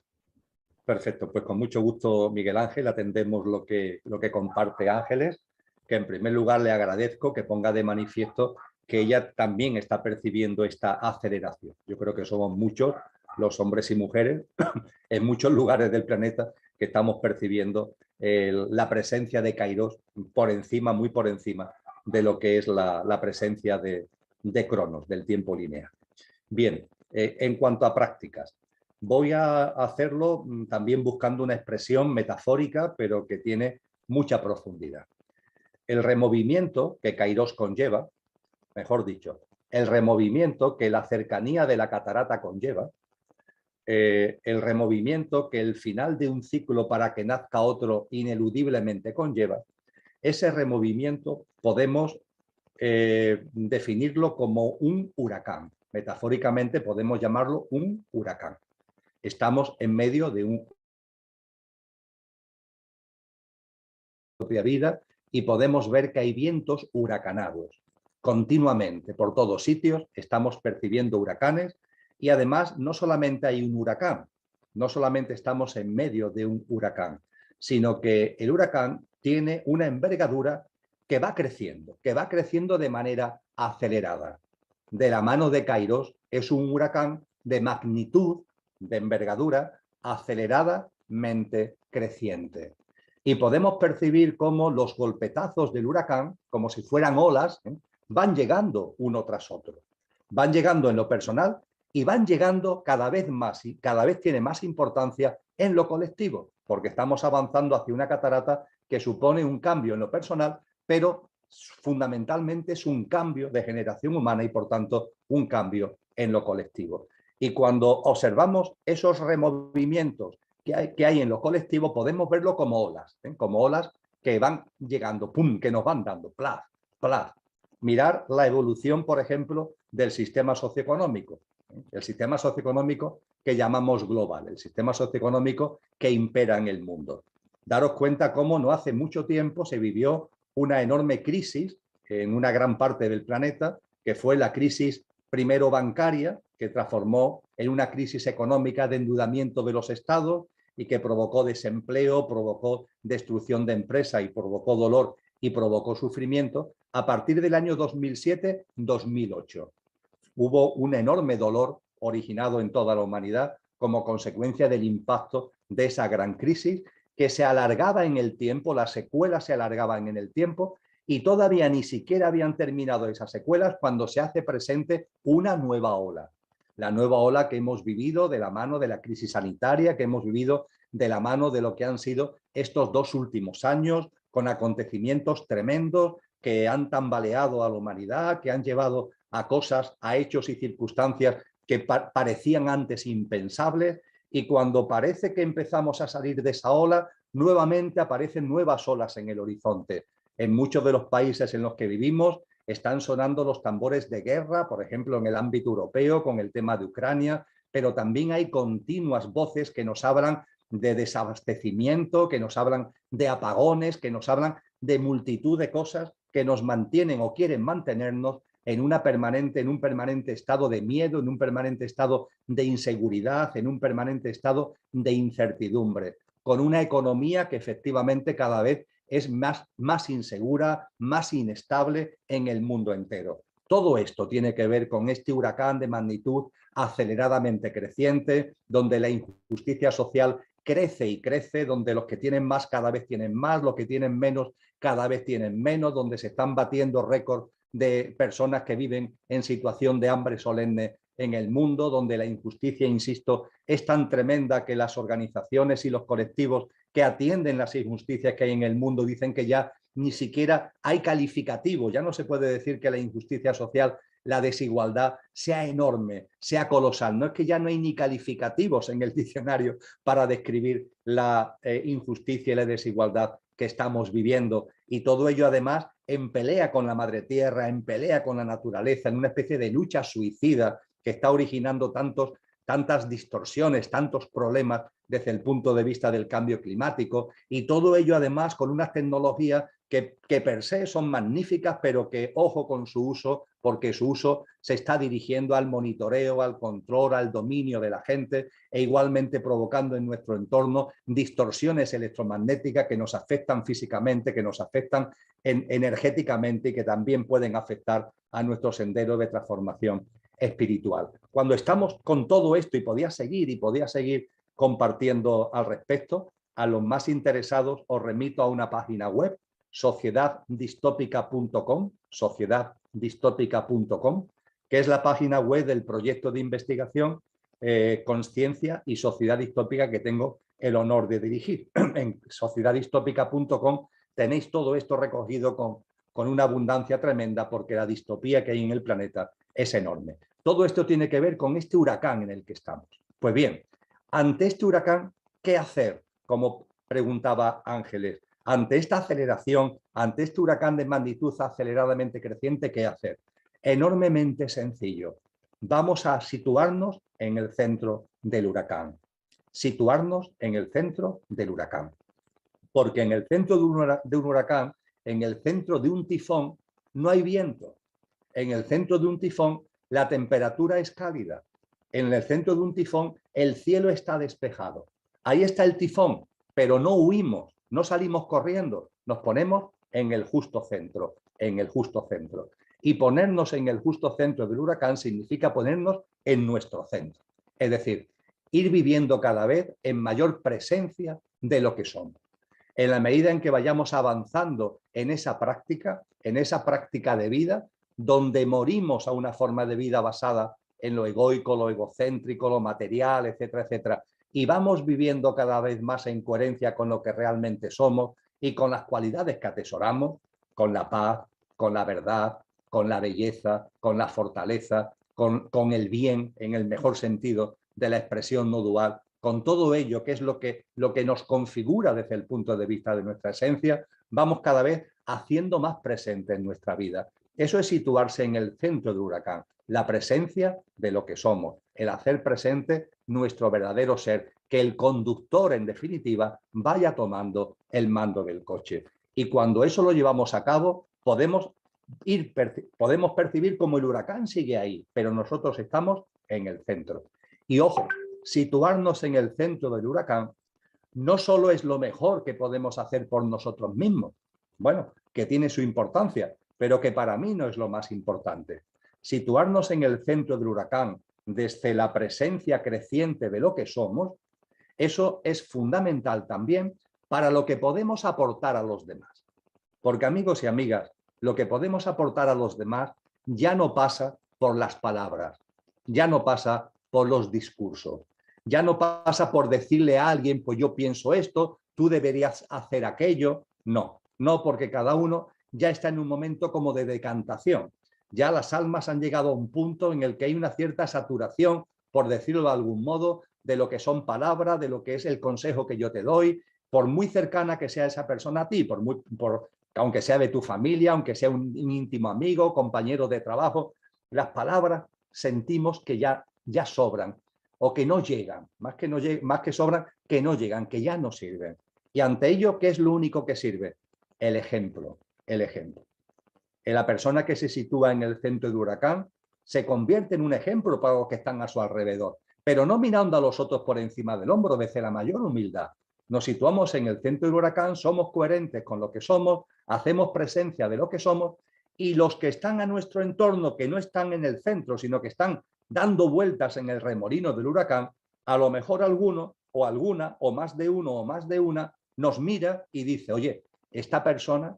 Perfecto, pues con mucho gusto, Miguel Ángel, atendemos lo que comparte Ángeles, que en primer lugar le agradezco que ponga de manifiesto que ella también está percibiendo esta aceleración. Yo creo que somos muchos, los hombres y mujeres, en muchos lugares del planeta que estamos percibiendo la presencia de Kairos por encima, muy por encima de lo que es la presencia de Cronos, del tiempo lineal. Bien, en cuanto a prácticas, voy a hacerlo también buscando una expresión metafórica, pero que tiene mucha profundidad. El removimiento que Kairos conlleva, mejor dicho, el removimiento que la cercanía de la catarata conlleva, el removimiento que el final de un ciclo para que nazca otro ineludiblemente conlleva, ese removimiento podemos definirlo como un huracán. Metafóricamente podemos llamarlo un huracán. Estamos en medio de una propia vida y podemos ver que hay vientos huracanados. Continuamente, por todos sitios, estamos percibiendo huracanes y además no solamente hay un huracán, no solamente estamos en medio de un huracán, sino que el huracán tiene una envergadura que va creciendo de manera acelerada. De la mano de Kairos es un huracán de magnitud, de envergadura, aceleradamente creciente. Y podemos percibir cómo los golpetazos del huracán, como si fueran olas, van llegando uno tras otro. Van llegando en lo personal y van llegando cada vez más y cada vez tiene más importancia en lo colectivo, porque estamos avanzando hacia una catarata que supone un cambio en lo personal, pero fundamentalmente es un cambio de generación humana y por tanto un cambio en lo colectivo. Y cuando observamos esos removimientos que hay en lo colectivo, podemos verlo como olas que van llegando, ¡pum!, que nos van dando, plaz, plaz. Mirar la evolución, por ejemplo, del sistema socioeconómico. El sistema socioeconómico que llamamos global, el sistema socioeconómico que impera en el mundo. Daros cuenta cómo no hace mucho tiempo se vivió una enorme crisis en una gran parte del planeta, que fue la crisis primero bancaria, que transformó en una crisis económica de endeudamiento de los estados y que provocó desempleo, provocó destrucción de empresas y provocó dolor y provocó sufrimiento. A partir del año 2007-2008 hubo un enorme dolor originado en toda la humanidad como consecuencia del impacto de esa gran crisis que se alargaba en el tiempo, las secuelas se alargaban en el tiempo y todavía ni siquiera habían terminado esas secuelas cuando se hace presente una nueva ola. La nueva ola que hemos vivido de la mano de la crisis sanitaria, que hemos vivido de la mano de lo que han sido estos 2 últimos años, con acontecimientos tremendos que han tambaleado a la humanidad, que han llevado a cosas, a hechos y circunstancias que parecían antes impensables, y cuando parece que empezamos a salir de esa ola, nuevamente aparecen nuevas olas en el horizonte. En muchos de los países en los que vivimos están sonando los tambores de guerra, por ejemplo, en el ámbito europeo, con el tema de Ucrania, pero también hay continuas voces que nos hablan de desabastecimiento, que nos hablan de apagones, que nos hablan de multitud de cosas que nos mantienen o quieren mantenernos en un permanente estado de miedo, en un permanente estado de inseguridad, en un permanente estado de incertidumbre, con una economía que efectivamente cada vez es más insegura, más inestable en el mundo entero. Todo esto tiene que ver con este huracán de magnitud aceleradamente creciente, donde la injusticia social crece y crece, donde los que tienen más cada vez tienen más, los que tienen menos cada vez tienen menos, donde se están batiendo récords de personas que viven en situación de hambre solemne en el mundo, donde la injusticia, insisto, es tan tremenda que las organizaciones y los colectivos que atienden las injusticias que hay en el mundo dicen que ya ni siquiera hay calificativo, ya no se puede decir que la injusticia social la desigualdad sea enorme, sea colosal. No es que ya no hay ni calificativos en el diccionario para describir la injusticia y la desigualdad que estamos viviendo, y todo ello además en pelea con la madre tierra, en pelea con la naturaleza, en una especie de lucha suicida que está originando tantas distorsiones, tantos problemas desde el punto de vista del cambio climático, y todo ello además con unas tecnologías que per se son magníficas, pero que ojo con su uso, porque su uso se está dirigiendo al monitoreo, al control, al dominio de la gente, e igualmente provocando en nuestro entorno distorsiones electromagnéticas que nos afectan físicamente, que nos afectan energéticamente y que también pueden afectar a nuestro sendero de transformación espiritual. Cuando estamos con todo esto, y podía seguir compartiendo al respecto, a los más interesados os remito a una página web, sociedaddistópica.com, que es la página web del proyecto de investigación Conciencia y Sociedad Distópica que tengo el honor de dirigir. En sociedaddistópica.com tenéis todo esto recogido con una abundancia tremenda, porque la distopía que hay en el planeta es enorme. Todo esto tiene que ver con este huracán en el que estamos. Pues bien, ante este huracán, ¿qué hacer? Como preguntaba Ángeles, ante esta aceleración, ante este huracán de magnitud aceleradamente creciente, ¿qué hacer? Enormemente sencillo. Vamos a situarnos en el centro del huracán. Situarnos en el centro del huracán. Porque en el centro de un huracán, en el centro de un tifón, no hay viento. En el centro de un tifón, la temperatura es cálida. En el centro de un tifón, el cielo está despejado. Ahí está el tifón, pero no huimos, no salimos corriendo, nos ponemos en el justo centro, en el justo centro. Y ponernos en el justo centro del huracán significa ponernos en nuestro centro. Es decir, ir viviendo cada vez en mayor presencia de lo que somos. En la medida en que vayamos avanzando en esa práctica de vida, donde morimos a una forma de vida basada en lo egoico, lo egocéntrico, lo material, etcétera, etcétera, y vamos viviendo cada vez más en coherencia con lo que realmente somos y con las cualidades que atesoramos, con la paz, con la verdad, con la belleza, con la fortaleza, con el bien en el mejor sentido de la expresión no dual, con todo ello, que es lo que nos configura desde el punto de vista de nuestra esencia, vamos cada vez haciendo más presente en nuestra vida. Eso es situarse en el centro del huracán, la presencia de lo que somos, el hacer presente nuestro verdadero ser, que el conductor, en definitiva, vaya tomando el mando del coche. Y cuando eso lo llevamos a cabo, podemos percibir como el huracán sigue ahí, pero nosotros estamos en el centro. Y ojo, situarnos en el centro del huracán no solo es lo mejor que podemos hacer por nosotros mismos, bueno, que tiene su importancia, pero que para mí no es lo más importante. Situarnos en el centro del huracán desde la presencia creciente de lo que somos, eso es fundamental también para lo que podemos aportar a los demás. Porque, amigos y amigas, lo que podemos aportar a los demás ya no pasa por las palabras, ya no pasa por los discursos, ya no pasa por decirle a alguien, pues yo pienso esto, tú deberías hacer aquello. No, no, porque cada uno ya está en un momento como de decantación. Ya las almas han llegado a un punto en el que hay una cierta saturación, por decirlo de algún modo, de lo que son palabras, de lo que es el consejo que yo te doy, por muy cercana que sea esa persona a ti, aunque sea de tu familia, aunque sea un íntimo amigo, compañero de trabajo, las palabras sentimos que ya sobran o que no llegan, más que sobran, que no llegan, que ya no sirven. Y ante ello, ¿qué es lo único que sirve? El ejemplo, el ejemplo. La persona que se sitúa en el centro del huracán se convierte en un ejemplo para los que están a su alrededor, pero no mirando a los otros por encima del hombro, desde la mayor humildad. Nos situamos en el centro del huracán, somos coherentes con lo que somos, hacemos presencia de lo que somos, y los que están a nuestro entorno, que no están en el centro, sino que están dando vueltas en el remolino del huracán, a lo mejor alguno o alguna, o más de uno o más de una, nos mira y dice, oye, esta persona,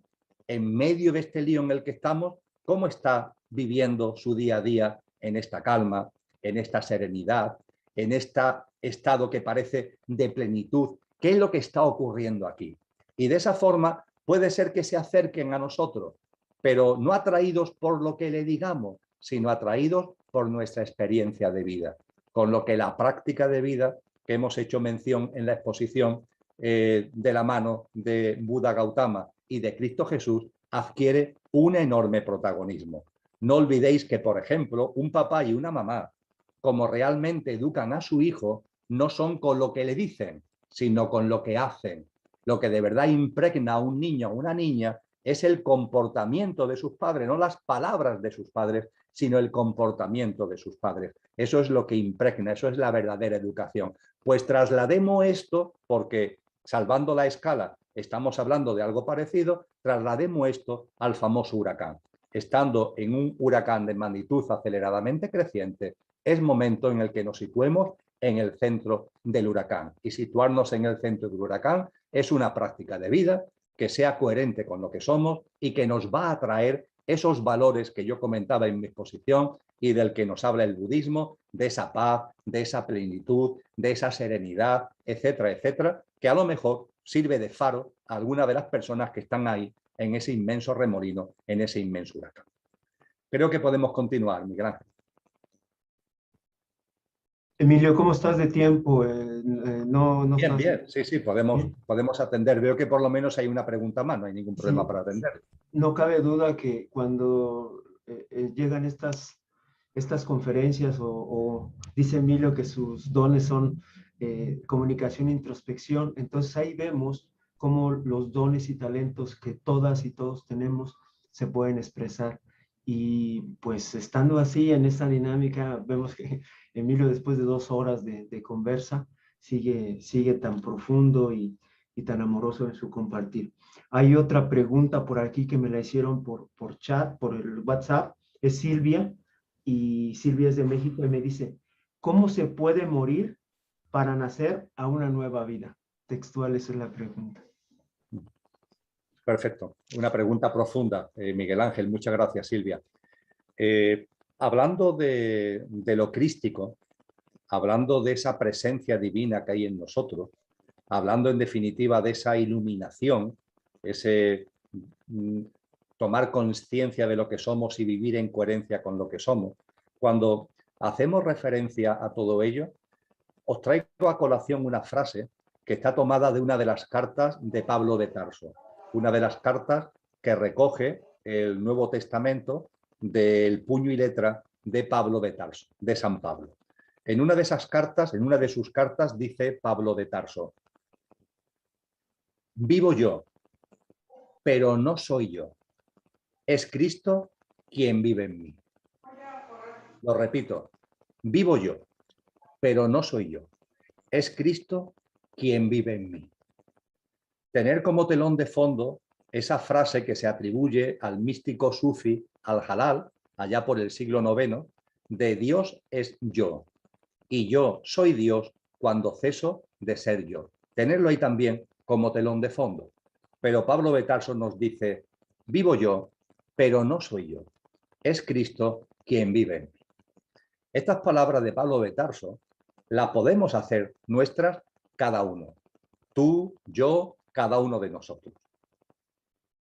en medio de este lío en el que estamos, ¿cómo está viviendo su día a día en esta calma, en esta serenidad, en este estado que parece de plenitud? ¿Qué es lo que está ocurriendo aquí? Y de esa forma puede ser que se acerquen a nosotros, pero no atraídos por lo que le digamos, sino atraídos por nuestra experiencia de vida. Con lo que la práctica de vida que hemos hecho mención en la exposición de la mano de Buda Gautama y de Cristo Jesús adquiere un enorme protagonismo. No olvidéis que, por ejemplo, un papá y una mamá, como realmente educan a su hijo, no son con lo que le dicen, sino con lo que hacen. Lo que de verdad impregna a un niño o una niña es el comportamiento de sus padres, no las palabras de sus padres, sino el comportamiento de sus padres. Eso es lo que impregna, eso es la verdadera educación. Pues traslademos esto, porque salvando la escala estamos hablando de algo parecido, traslademos esto al famoso huracán. Estando en un huracán de magnitud aceleradamente creciente, es momento en el que nos situemos en el centro del huracán. Y situarnos en el centro del huracán es una práctica de vida que sea coherente con lo que somos y que nos va a traer esos valores que yo comentaba en mi exposición y del que nos habla el budismo, de esa paz, de esa plenitud, de esa serenidad, etcétera, etcétera, que a lo mejor sirve de faro a alguna de las personas que están ahí en ese inmenso remolino, en ese inmenso huracán. Creo que podemos continuar, Miguel Ángel. Emilio, ¿cómo estás de tiempo? No Bien, estás... bien, sí, podemos atender. Veo que por lo menos hay una pregunta más, no hay ningún problema para atender. No cabe duda que cuando llegan estas conferencias o dice Emilio que sus dones son comunicación e introspección, entonces ahí vemos cómo los dones y talentos que todas y todos tenemos se pueden expresar. Y pues estando así en esta dinámica, vemos que Emilio después de 2 horas de conversa sigue tan profundo y tan amoroso en su compartir. Hay otra pregunta por aquí que me la hicieron por chat, por el WhatsApp, es Silvia, y Silvia es de México y me dice, ¿cómo se puede morir para nacer a una nueva vida? Textual, esa es la pregunta. Perfecto, una pregunta profunda, Miguel Ángel, muchas gracias, Silvia. Hablando de lo crístico, hablando de esa presencia divina que hay en nosotros, hablando en definitiva de esa iluminación, ese tomar conciencia de lo que somos y vivir en coherencia con lo que somos, cuando hacemos referencia a todo ello, os traigo a colación una frase que está tomada de una de las cartas de Pablo de Tarso, una de las cartas que recoge el Nuevo Testamento del puño y letra de Pablo de Tarso, de San Pablo. En una de esas cartas, en una de sus cartas, dice Pablo de Tarso, vivo yo, pero no soy yo. Es Cristo quien vive en mí. Lo repito, vivo yo, pero no soy yo. Es Cristo quien vive en mí. Tener como telón de fondo esa frase que se atribuye al místico sufi Al-Halal, allá por el siglo IX, de Dios es yo, y yo soy Dios cuando ceso de ser yo. Tenerlo ahí también como telón de fondo. Pero Pablo de Tarso nos dice, vivo yo, pero no soy yo. Es Cristo quien vive en mí. Estas palabras de Pablo de Tarso las podemos hacer nuestras cada uno. Tú, yo, cada uno de nosotros.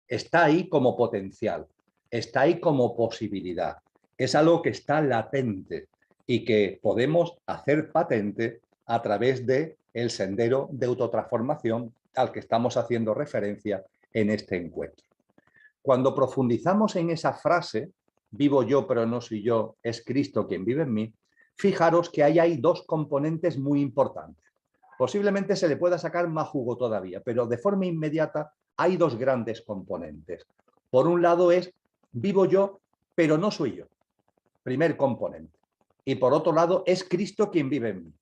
Está ahí como potencial, está ahí como posibilidad. Es algo que está latente y que podemos hacer patente a través del sendero de autotransformación al que estamos haciendo referencia en este encuentro. Cuando profundizamos en esa frase, vivo yo pero no soy yo, es Cristo quien vive en mí, fijaros que ahí hay 2 componentes muy importantes. Posiblemente se le pueda sacar más jugo todavía, pero de forma inmediata hay 2 grandes componentes. Por un lado es, vivo yo, pero no soy yo. Primer componente. Y por otro lado, es Cristo quien vive en mí.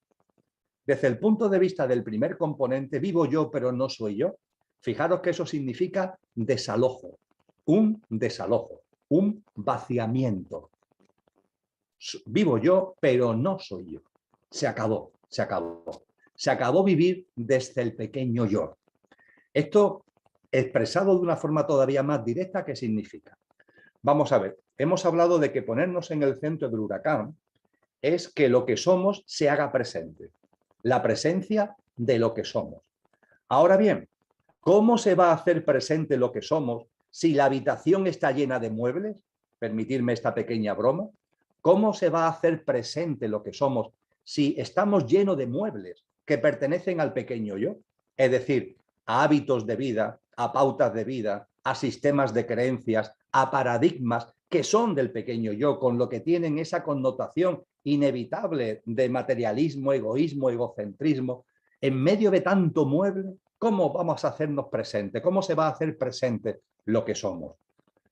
Desde el punto de vista del primer componente, vivo yo, pero no soy yo, fijaros que eso significa desalojo, un vaciamiento. Vivo yo, pero no soy yo. Se acabó, se acabó. Se acabó vivir desde el pequeño yo. Esto, expresado de una forma todavía más directa, ¿qué significa? Vamos a ver, hemos hablado de que ponernos en el centro del huracán es que lo que somos se haga presente. La presencia de lo que somos. Ahora bien, ¿cómo se va a hacer presente lo que somos si la habitación está llena de muebles? Permitirme esta pequeña broma. ¿Cómo se va a hacer presente lo que somos si estamos llenos de muebles que pertenecen al pequeño yo? Es decir, a hábitos de vida, a pautas de vida, a sistemas de creencias, a paradigmas que son del pequeño yo, con lo que tienen esa connotación inevitable de materialismo, egoísmo, egocentrismo. En medio de tanto mueble, ¿cómo vamos a hacernos presente? ¿Cómo se va a hacer presente lo que somos?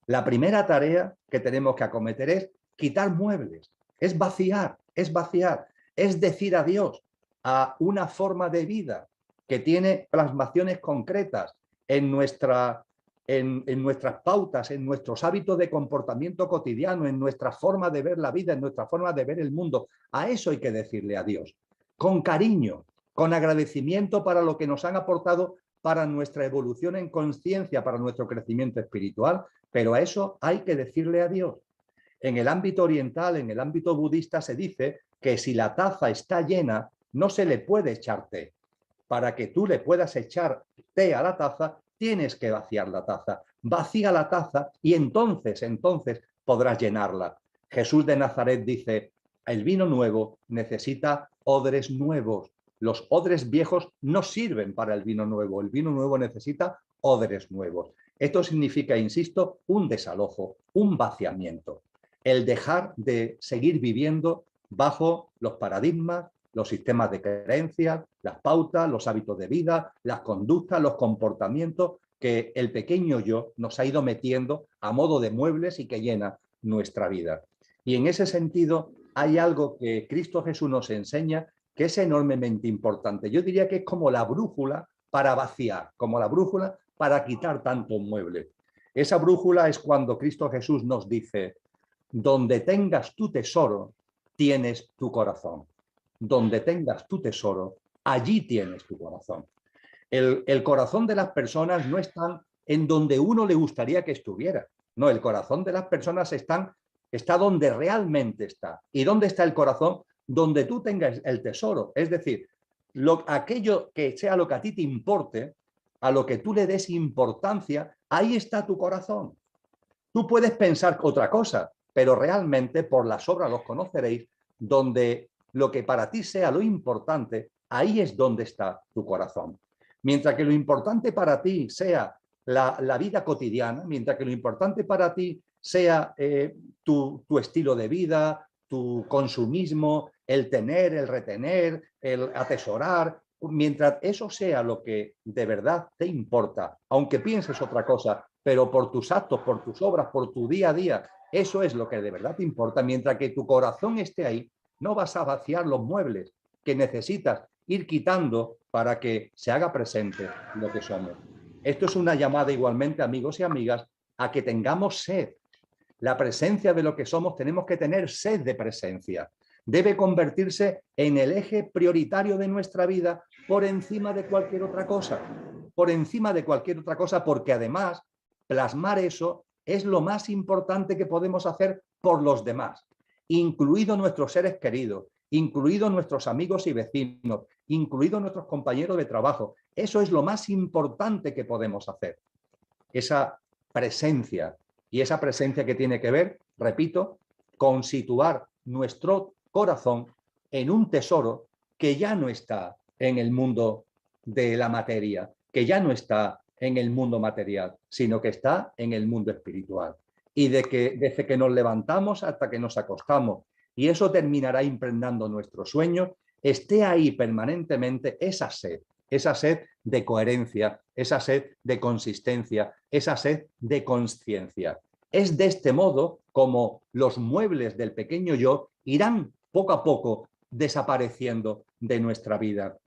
La primera tarea que tenemos que acometer es quitar muebles, es vaciar, es decir adiós a una forma de vida que tiene plasmaciones concretas en nuestras pautas, en nuestros hábitos de comportamiento cotidiano, en nuestra forma de ver la vida, en nuestra forma de ver el mundo. A eso hay que decirle adiós, con cariño, con agradecimiento para lo que nos han aportado para nuestra evolución en conciencia, para nuestro crecimiento espiritual, pero a eso hay que decirle adiós. En el ámbito oriental, en el ámbito budista, se dice que si la taza está llena, no se le puede echar té. Para que tú le puedas echar té a la taza, tienes que vaciar la taza. Vacía la taza y entonces podrás llenarla. Jesús de Nazaret dice, el vino nuevo necesita odres nuevos. Los odres viejos no sirven para el vino nuevo necesita odres nuevos. Esto significa, insisto, un desalojo, un vaciamiento. El dejar de seguir viviendo bajo los paradigmas, los sistemas de creencias, las pautas, los hábitos de vida, las conductas, los comportamientos que el pequeño yo nos ha ido metiendo a modo de muebles y que llena nuestra vida. Y en ese sentido hay algo que Cristo Jesús nos enseña que es enormemente importante. Yo diría que es como la brújula para vaciar, como la brújula para quitar tanto mueble. Esa brújula es cuando Cristo Jesús nos dice, donde tengas tu tesoro, tienes tu corazón. Donde tengas tu tesoro, allí tienes tu corazón. El corazón de las personas no está en donde uno le gustaría que estuviera. No, el corazón de las personas está donde realmente está. ¿Y dónde está el corazón? Donde tú tengas el tesoro. Es decir, aquello que sea lo que a ti te importe, a lo que tú le des importancia, ahí está tu corazón. Tú puedes pensar otra cosa, pero realmente por las obras los conoceréis, donde lo que para ti sea lo importante, ahí es donde está tu corazón. Mientras que lo importante para ti sea la vida cotidiana, mientras que lo importante para ti sea tu estilo de vida, tu consumismo, el tener, el retener, el atesorar, mientras eso sea lo que de verdad te importa, aunque pienses otra cosa, pero por tus actos, por tus obras, por tu día a día, eso es lo que de verdad te importa. Mientras que tu corazón esté ahí, no vas a vaciar los muebles que necesitas ir quitando para que se haga presente lo que somos. Esto es una llamada igualmente, amigos y amigas, a que tengamos sed. La presencia de lo que somos, tenemos que tener sed de presencia. Debe convertirse en el eje prioritario de nuestra vida por encima de cualquier otra cosa. Por encima de cualquier otra cosa, porque además plasmar eso es lo más importante que podemos hacer por los demás, incluidos nuestros seres queridos, incluidos nuestros amigos y vecinos, incluidos nuestros compañeros de trabajo. Eso es lo más importante que podemos hacer. Esa presencia, y esa presencia que tiene que ver, repito, con situar nuestro corazón en un tesoro que ya no está en el mundo de la materia, que ya no está en el mundo material, sino que está en el mundo espiritual. Y desde que nos levantamos hasta que nos acostamos, y eso terminará impregnando nuestro sueño, esté ahí permanentemente esa sed de coherencia, esa sed de consistencia, esa sed de conciencia. Es de este modo como los muebles del pequeño yo irán poco a poco desapareciendo de nuestra vida.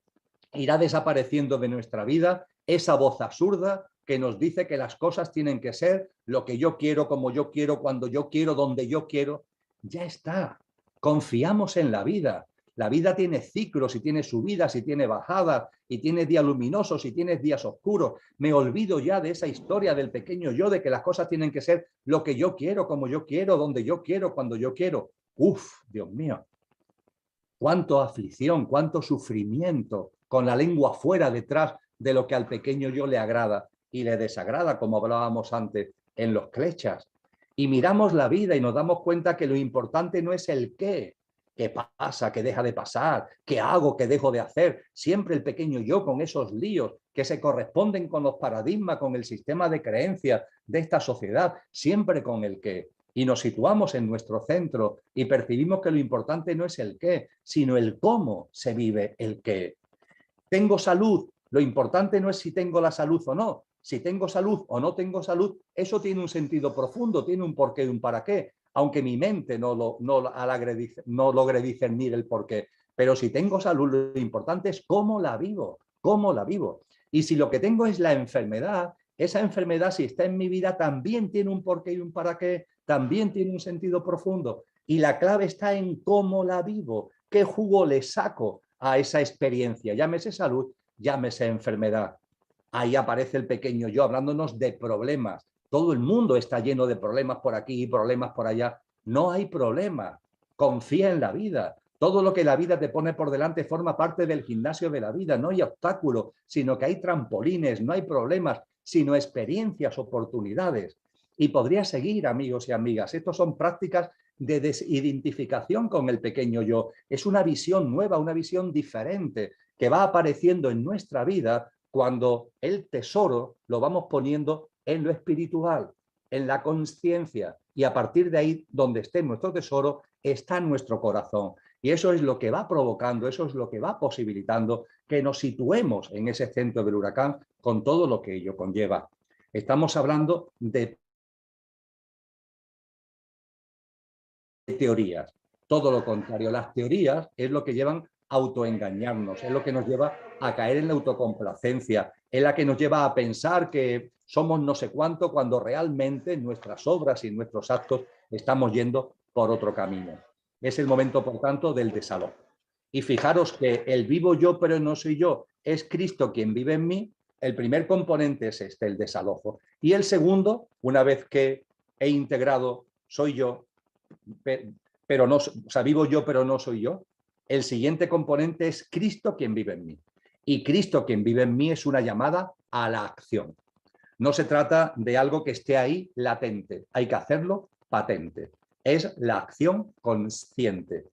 Irá desapareciendo de nuestra vida esa voz absurda que nos dice que las cosas tienen que ser lo que yo quiero, como yo quiero, cuando yo quiero, donde yo quiero. Ya está. Confiamos en la vida. La vida tiene ciclos y tiene subidas y tiene bajadas y tiene días luminosos y tiene días oscuros. Me olvido ya de esa historia del pequeño yo, de que las cosas tienen que ser lo que yo quiero, como yo quiero, donde yo quiero, cuando yo quiero. Uf, Dios mío. Cuánto aflicción, cuánto sufrimiento, con la lengua fuera detrás de lo que al pequeño yo le agrada y le desagrada, como hablábamos antes en los kleshas. y miramos la vida y nos damos cuenta que lo importante no es el qué pasa, qué deja de pasar, qué hago, qué dejo de hacer. Siempre el pequeño yo con esos líos que se corresponden con los paradigmas, con el sistema de creencias de esta sociedad, siempre con el qué. Y nos situamos en nuestro centro y percibimos que lo importante no es el qué, sino el cómo se vive el qué. Tengo salud, lo importante no es si tengo la salud o no. Si tengo salud o no tengo salud, eso tiene un sentido profundo, tiene un porqué y un para qué, aunque mi mente no logre discernir el porqué. Pero si tengo salud, lo importante es cómo la vivo, cómo la vivo. Y si lo que tengo es la enfermedad, esa enfermedad, si está en mi vida, también tiene un porqué y un para qué, también tiene un sentido profundo. Y la clave está en cómo la vivo, qué jugo le saco a esa experiencia, llámese salud, llámese enfermedad. Ahí aparece el pequeño yo hablándonos de problemas. Todo el mundo está lleno de problemas por aquí y problemas por allá. No hay problema. Confía en la vida. Todo lo que la vida te pone por delante forma parte del gimnasio de la vida. No hay obstáculos, sino que hay trampolines, no hay problemas, sino experiencias, oportunidades. Y podría seguir, amigos y amigas. Estas son prácticas de desidentificación con el pequeño yo. Es una visión nueva, una visión diferente que va apareciendo en nuestra vida cuando el tesoro lo vamos poniendo en lo espiritual, en la conciencia, y a partir de ahí, donde esté nuestro tesoro, está nuestro corazón. Y eso es lo que va provocando, eso es lo que va posibilitando que nos situemos en ese centro del huracán con todo lo que ello conlleva. Estamos hablando de teorías. Todo lo contrario, las teorías es lo que llevan a autoengañarnos, es lo que nos lleva a caer en la autocomplacencia, es la que nos lleva a pensar que somos no sé cuánto cuando realmente nuestras obras y nuestros actos estamos yendo por otro camino. Es el momento, por tanto, del desalojo. Y fijaros que el vivo yo, pero no soy yo, es Cristo quien vive en mí. El primer componente es este, el desalojo. Y el segundo, una vez que he integrado soy yo, pero no, o sea, vivo yo, pero no soy yo. El siguiente componente es Cristo quien vive en mí. Y Cristo quien vive en mí es una llamada a la acción. No se trata de algo que esté ahí latente, hay que hacerlo patente. Es la acción consciente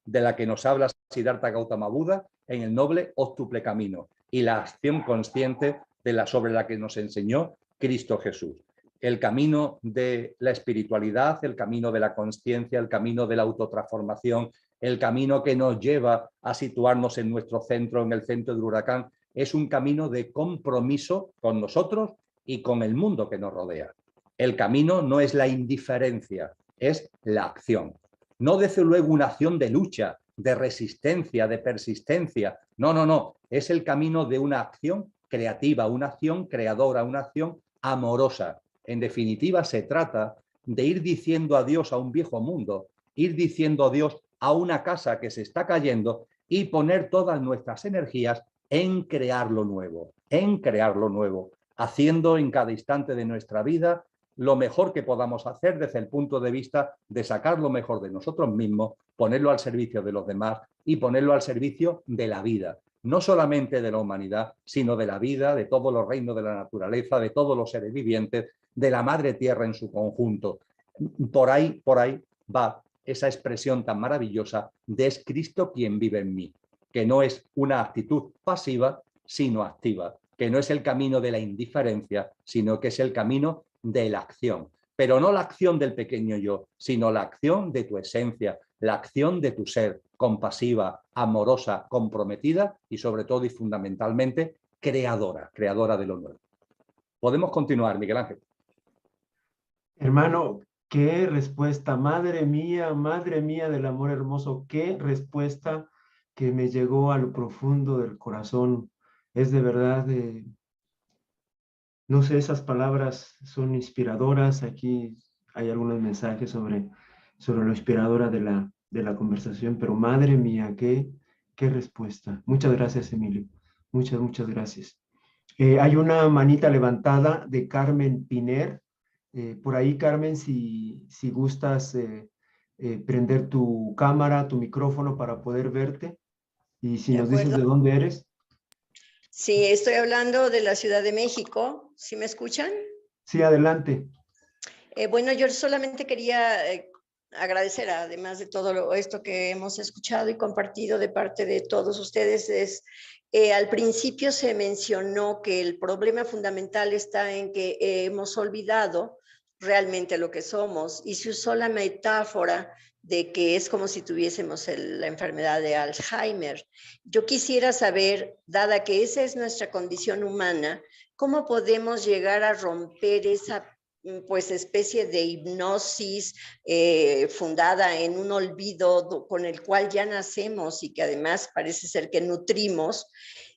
de la que nos habla Siddhartha Gautama Buda en el noble óctuple camino, y la acción consciente sobre la que nos enseñó Cristo Jesús. El camino de la espiritualidad, el camino de la consciencia, el camino de la autotransformación, el camino que nos lleva a situarnos en nuestro centro, en el centro del huracán, es un camino de compromiso con nosotros y con el mundo que nos rodea. El camino no es la indiferencia, es la acción. No desde luego una acción de lucha, de resistencia, de persistencia. No, no, no. Es el camino de una acción creativa, una acción creadora, una acción amorosa. En definitiva, se trata de ir diciendo adiós a un viejo mundo, ir diciendo adiós a una casa que se está cayendo y poner todas nuestras energías en crear lo nuevo, haciendo en cada instante de nuestra vida lo mejor que podamos hacer desde el punto de vista de sacar lo mejor de nosotros mismos, ponerlo al servicio de los demás y ponerlo al servicio de la vida. No solamente de la humanidad, sino de la vida, de todos los reinos de la naturaleza, de todos los seres vivientes, de la madre tierra en su conjunto. Por ahí va esa expresión tan maravillosa de es Cristo quien vive en mí, que no es una actitud pasiva, sino activa, que no es el camino de la indiferencia, sino que es el camino de la acción. Pero no la acción del pequeño yo, sino la acción de tu esencia, la acción de tu ser, compasiva, amorosa, comprometida y sobre todo y fundamentalmente creadora de lo nuevo. Podemos continuar, Miguel Ángel. Hermano, qué respuesta, madre mía del amor hermoso, qué respuesta que me llegó a lo profundo del corazón. Es de verdad, no sé, esas palabras son inspiradoras. Aquí hay algunos mensajes sobre lo inspiradora de la conversación, pero madre mía, qué respuesta. Muchas gracias, Emilio. Muchas gracias. Hay una manita levantada de Carmen Piner. Por ahí, Carmen, si gustas prender tu cámara, tu micrófono para poder verte. Y si nos dices de dónde eres. Sí, estoy hablando de la Ciudad de México. ¿Sí me escuchan? Sí, adelante. Bueno, yo solamente quería agradecer, además de todo esto que hemos escuchado y compartido de parte de todos ustedes, al principio se mencionó que el problema fundamental está en que hemos olvidado realmente lo que somos, y se usó la metáfora de que es como si tuviésemos la enfermedad de Alzheimer. Yo quisiera saber, dada que esa es nuestra condición humana, ¿cómo podemos llegar a romper esa pues especie de hipnosis fundada en un olvido con el cual ya nacemos y que además parece ser que nutrimos,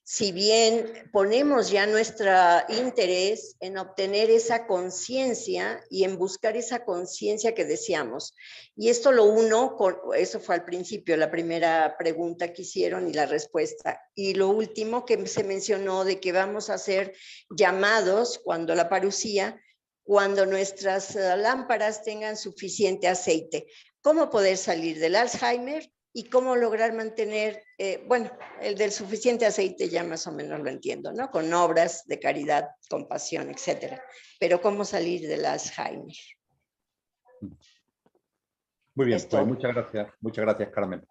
si bien ponemos ya nuestro interés en obtener esa conciencia y en buscar esa conciencia que deseamos? Y esto lo uno, eso fue al principio la primera pregunta que hicieron y la respuesta. Y lo último que se mencionó de que vamos a hacer llamados cuando la parucía, cuando nuestras lámparas tengan suficiente aceite. ¿Cómo poder salir del Alzheimer y cómo lograr mantener, bueno, el del suficiente aceite ya más o menos lo entiendo, ¿no? Con obras de caridad, compasión, etcétera. Pero ¿cómo salir del Alzheimer? Muy bien, pues muchas gracias, Carmen.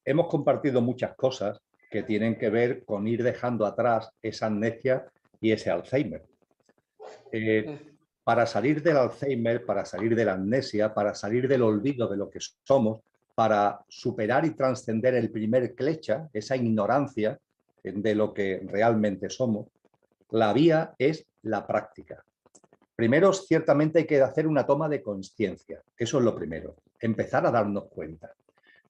Hemos compartido muchas cosas que tienen que ver con ir dejando atrás esa amnesia y ese Alzheimer. Para salir del Alzheimer, para salir de la amnesia, para salir del olvido de lo que somos, para superar y trascender el primer klecha, esa ignorancia de lo que realmente somos, la vía es la práctica. Primero, ciertamente hay que hacer una toma de conciencia. Eso es lo primero, empezar a darnos cuenta.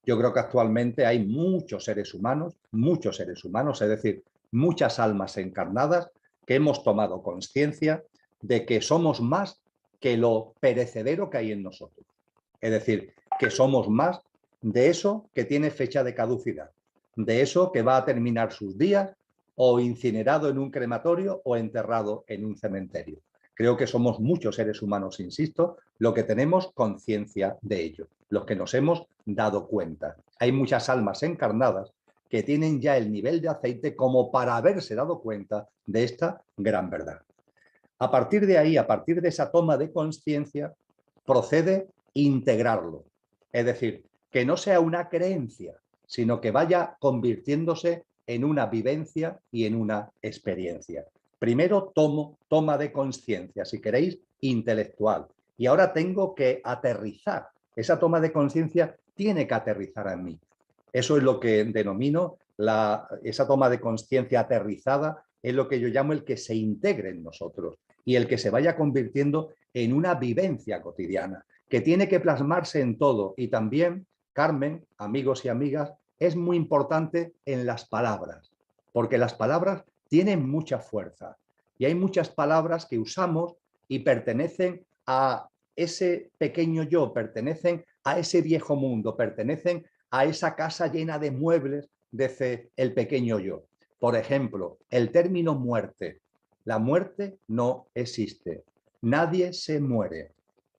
Yo creo que actualmente hay muchos seres humanos, es decir, muchas almas encarnadas que hemos tomado conciencia de que somos más que lo perecedero que hay en nosotros. Es decir, que somos más de eso que tiene fecha de caducidad, de eso que va a terminar sus días o incinerado en un crematorio o enterrado en un cementerio. Creo que somos muchos seres humanos, insisto, lo que tenemos conciencia de ello, los que nos hemos dado cuenta. Hay muchas almas encarnadas que tienen ya el nivel de aceite como para haberse dado cuenta de esta gran verdad. A partir de ahí, a partir de esa toma de conciencia, procede integrarlo. Es decir, que no sea una creencia, sino que vaya convirtiéndose en una vivencia y en una experiencia. Primero toma de conciencia, si queréis, intelectual. Y ahora tengo que aterrizar. Esa toma de conciencia tiene que aterrizar en mí. Eso es lo que denomino esa toma de conciencia aterrizada, es lo que yo llamo el que se integre en nosotros y el que se vaya convirtiendo en una vivencia cotidiana, que tiene que plasmarse en todo. Y también, Carmen, amigos y amigas, es muy importante en las palabras, porque las palabras tienen mucha fuerza y hay muchas palabras que usamos y pertenecen a ese pequeño yo, pertenecen a ese viejo mundo, pertenecen a esa casa llena de muebles de el pequeño yo. Por ejemplo, el término muerte. La muerte no existe. Nadie se muere.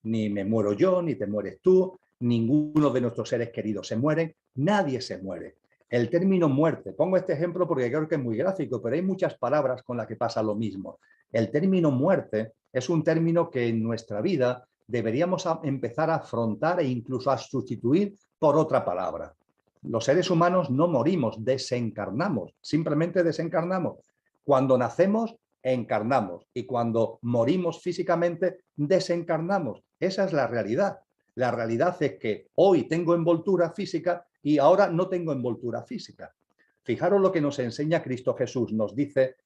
Ni me muero yo, ni te mueres tú, ninguno de nuestros seres queridos se mueren. Nadie se muere. El término muerte, pongo este ejemplo porque creo que es muy gráfico, pero hay muchas palabras con las que pasa lo mismo. El término muerte es un término que en nuestra vida deberíamos empezar a afrontar e incluso a sustituir por otra palabra. Los seres humanos no morimos, desencarnamos, simplemente desencarnamos. Cuando nacemos, encarnamos, y cuando morimos físicamente, desencarnamos. Esa es la realidad. La realidad es que hoy tengo envoltura física y ahora no tengo envoltura física. Fijaros lo que nos enseña Cristo Jesús. Nos dice,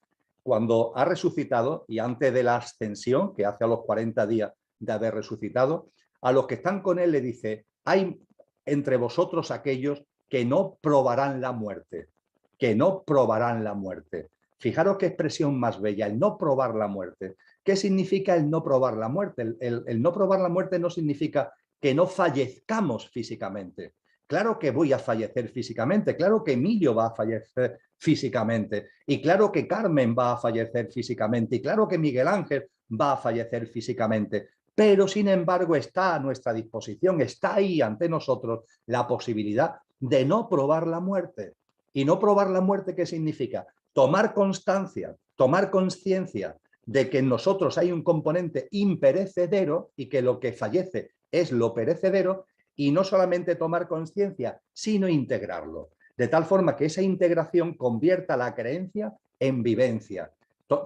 cuando ha resucitado y antes de la ascensión, que hace a los 40 días de haber resucitado, a los que están con él le dice, hay entre vosotros aquellos que no probarán la muerte, que no probarán la muerte. Fijaros qué expresión más bella, el no probar la muerte. ¿Qué significa el no probar la muerte? El no probar la muerte no significa que no fallezcamos físicamente. Claro que voy a fallecer físicamente, claro que Emilio va a fallecer físicamente, y claro que Carmen va a fallecer físicamente, y claro que Miguel Ángel va a fallecer físicamente, pero sin embargo está a nuestra disposición, está ahí ante nosotros la posibilidad de no probar la muerte. ¿Y no probar la muerte qué significa? Tomar constancia, tomar conciencia de que en nosotros hay un componente imperecedero y que lo que fallece es lo perecedero, y no solamente tomar conciencia, sino integrarlo. De tal forma que esa integración convierta la creencia en vivencia,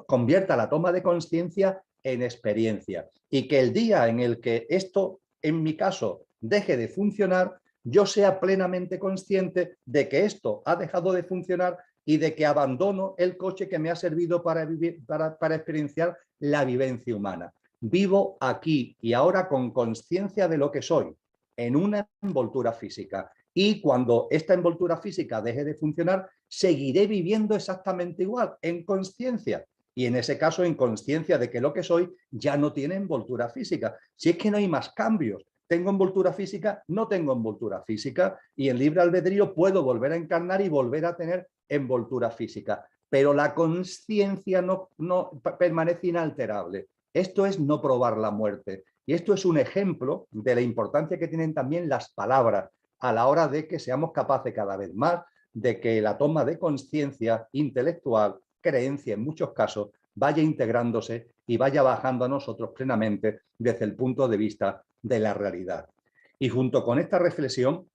convierta la toma de conciencia en experiencia, y que el día en el que esto, en mi caso, deje de funcionar, yo sea plenamente consciente de que esto ha dejado de funcionar y de que abandono el coche que me ha servido para vivir, para experienciar la vivencia humana. Vivo aquí y ahora con conciencia de lo que soy, en una envoltura física. Y cuando esta envoltura física deje de funcionar, seguiré viviendo exactamente igual, en conciencia. Y en ese caso, en conciencia de que lo que soy ya no tiene envoltura física. Si es que no hay más cambios. ¿Tengo envoltura física? No tengo envoltura física. Y en libre albedrío puedo volver a encarnar y volver a tener envoltura física. Pero la conciencia no permanece inalterable. Esto es no probar la muerte. Y esto es un ejemplo de la importancia que tienen también las palabras a la hora de que seamos capaces cada vez más de que la toma de conciencia intelectual, creencia en muchos casos, vaya integrándose y vaya bajando a nosotros plenamente desde el punto de vista de la realidad. Y junto con esta reflexión,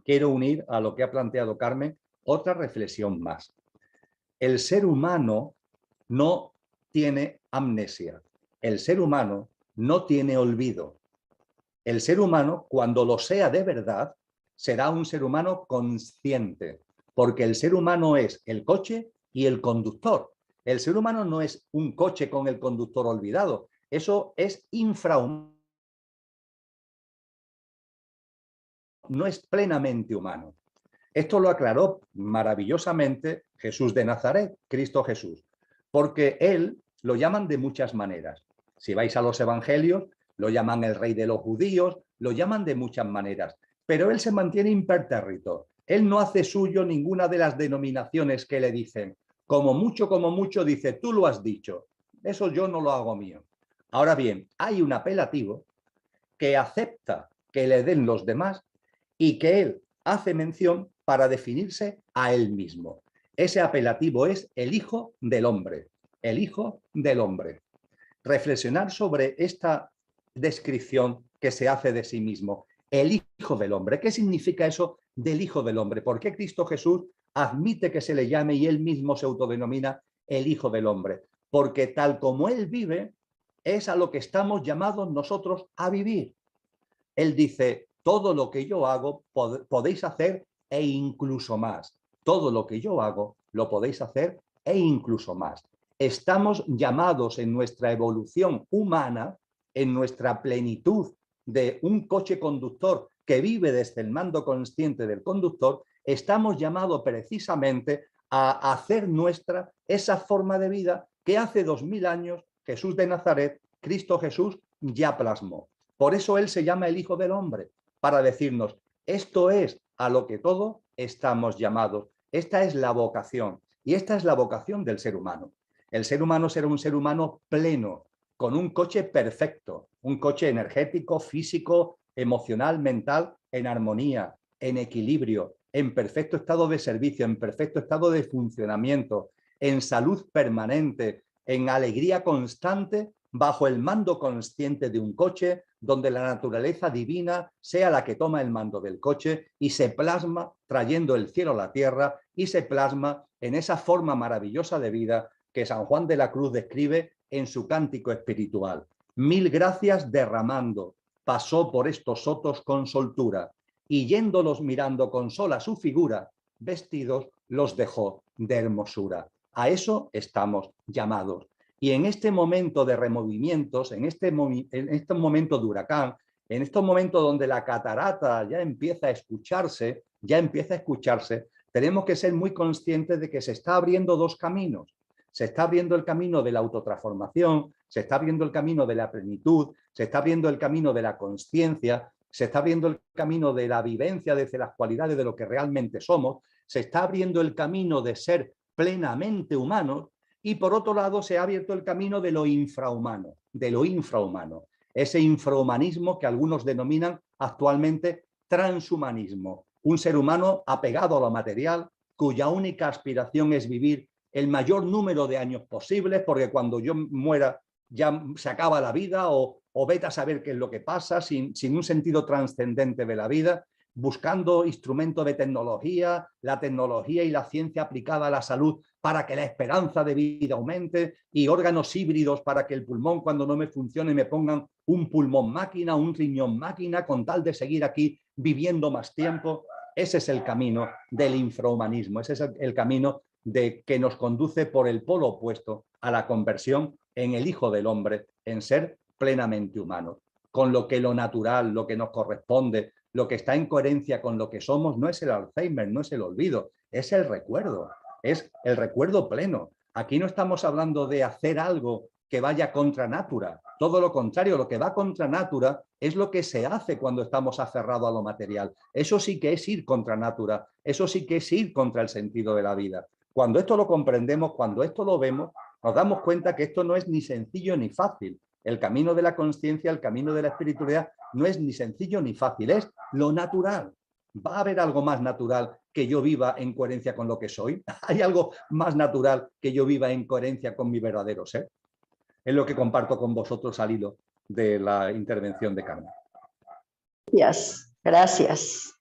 quiero unir a lo que ha planteado Carmen otra reflexión más. El ser humano no tiene amnesia. El ser humano no tiene olvido. El ser humano, cuando lo sea de verdad, será un ser humano consciente, porque el ser humano es el coche y el conductor. El ser humano no es un coche con el conductor olvidado. Eso es infrahumano. No es plenamente humano. Esto lo aclaró maravillosamente Jesús de Nazaret, Cristo Jesús, porque él lo llaman de muchas maneras. Si vais a los evangelios, lo llaman el rey de los judíos, lo llaman de muchas maneras, pero él se mantiene impertérrito. Él no hace suyo ninguna de las denominaciones que le dicen. Como mucho, dice, tú lo has dicho. Eso yo no lo hago mío. Ahora bien, hay un apelativo que acepta que le den los demás y que él hace mención para definirse a él mismo. Ese apelativo es el Hijo del Hombre. El Hijo del Hombre. Reflexionar sobre esta descripción que se hace de sí mismo. El Hijo del Hombre. ¿Qué significa eso del Hijo del Hombre? ¿Por qué Cristo Jesús admite que se le llame y él mismo se autodenomina el Hijo del Hombre? Porque tal como él vive, es a lo que estamos llamados nosotros a vivir. Él dice, todo lo que yo hago podéis hacer e incluso más. Todo lo que yo hago lo podéis hacer e incluso más. Estamos llamados en nuestra evolución humana, en nuestra plenitud de un coche conductor que vive desde el mando consciente del conductor, estamos llamados precisamente a hacer nuestra esa forma de vida que hace 2000 años Jesús de Nazaret, Cristo Jesús, ya plasmó. Por eso él se llama el Hijo del Hombre, para decirnos, esto es a lo que todos estamos llamados. Esta es la vocación y esta es la vocación del ser humano. El ser humano será un ser humano pleno, con un coche perfecto, un coche energético, físico, emocional, mental, en armonía, en equilibrio, en perfecto estado de servicio, en perfecto estado de funcionamiento, en salud permanente, en alegría constante, bajo el mando consciente de un coche, donde la naturaleza divina sea la que toma el mando del coche y se plasma trayendo el cielo a la tierra y se plasma en esa forma maravillosa de vida que San Juan de la Cruz describe en su cántico espiritual. 1000 gracias derramando, pasó por estos sotos con soltura y yéndolos mirando con sola su figura, vestidos los dejó de hermosura. A eso estamos llamados. Y en este momento de removimientos, en este momento de huracán, en estos momentos donde la catarata ya empieza a escucharse, tenemos que ser muy conscientes de que se está abriendo dos caminos. Se está abriendo el camino de la autotransformación, se está abriendo el camino de la plenitud, se está abriendo el camino de la consciencia, se está abriendo el camino de la vivencia desde las cualidades de lo que realmente somos, se está abriendo el camino de ser plenamente humanos. Y por otro lado se ha abierto el camino de lo infrahumano, ese infrahumanismo que algunos denominan actualmente transhumanismo, un ser humano apegado a lo material, cuya única aspiración es vivir el mayor número de años posibles, porque cuando yo muera ya se acaba la vida, o vete a saber qué es lo que pasa, sin un sentido trascendente de la vida, buscando instrumentos de tecnología, la tecnología y la ciencia aplicada a la salud para que la esperanza de vida aumente, y órganos híbridos para que el pulmón, cuando no me funcione, me pongan un pulmón máquina, un riñón máquina, con tal de seguir aquí viviendo más tiempo. Ese es el camino del infrahumanismo, ese es el camino que nos conduce por el polo opuesto a la conversión en el Hijo del Hombre, en ser plenamente humano, con lo que lo natural, lo que nos corresponde, lo que está en coherencia con lo que somos, no es el Alzheimer, no es el olvido, es el recuerdo pleno. Aquí no estamos hablando de hacer algo que vaya contra natura, todo lo contrario, lo que va contra natura es lo que se hace cuando estamos aferrados a lo material. Eso sí que es ir contra natura, eso sí que es ir contra el sentido de la vida. Cuando esto lo comprendemos, cuando esto lo vemos, nos damos cuenta que esto no es ni sencillo ni fácil. El camino de la conciencia, el camino de la espiritualidad no es ni sencillo ni fácil, es lo natural. ¿Va a haber algo más natural que yo viva en coherencia con lo que soy? ¿Hay algo más natural que yo viva en coherencia con mi verdadero ser? Es lo que comparto con vosotros al hilo de la intervención de Carmen. Gracias, gracias.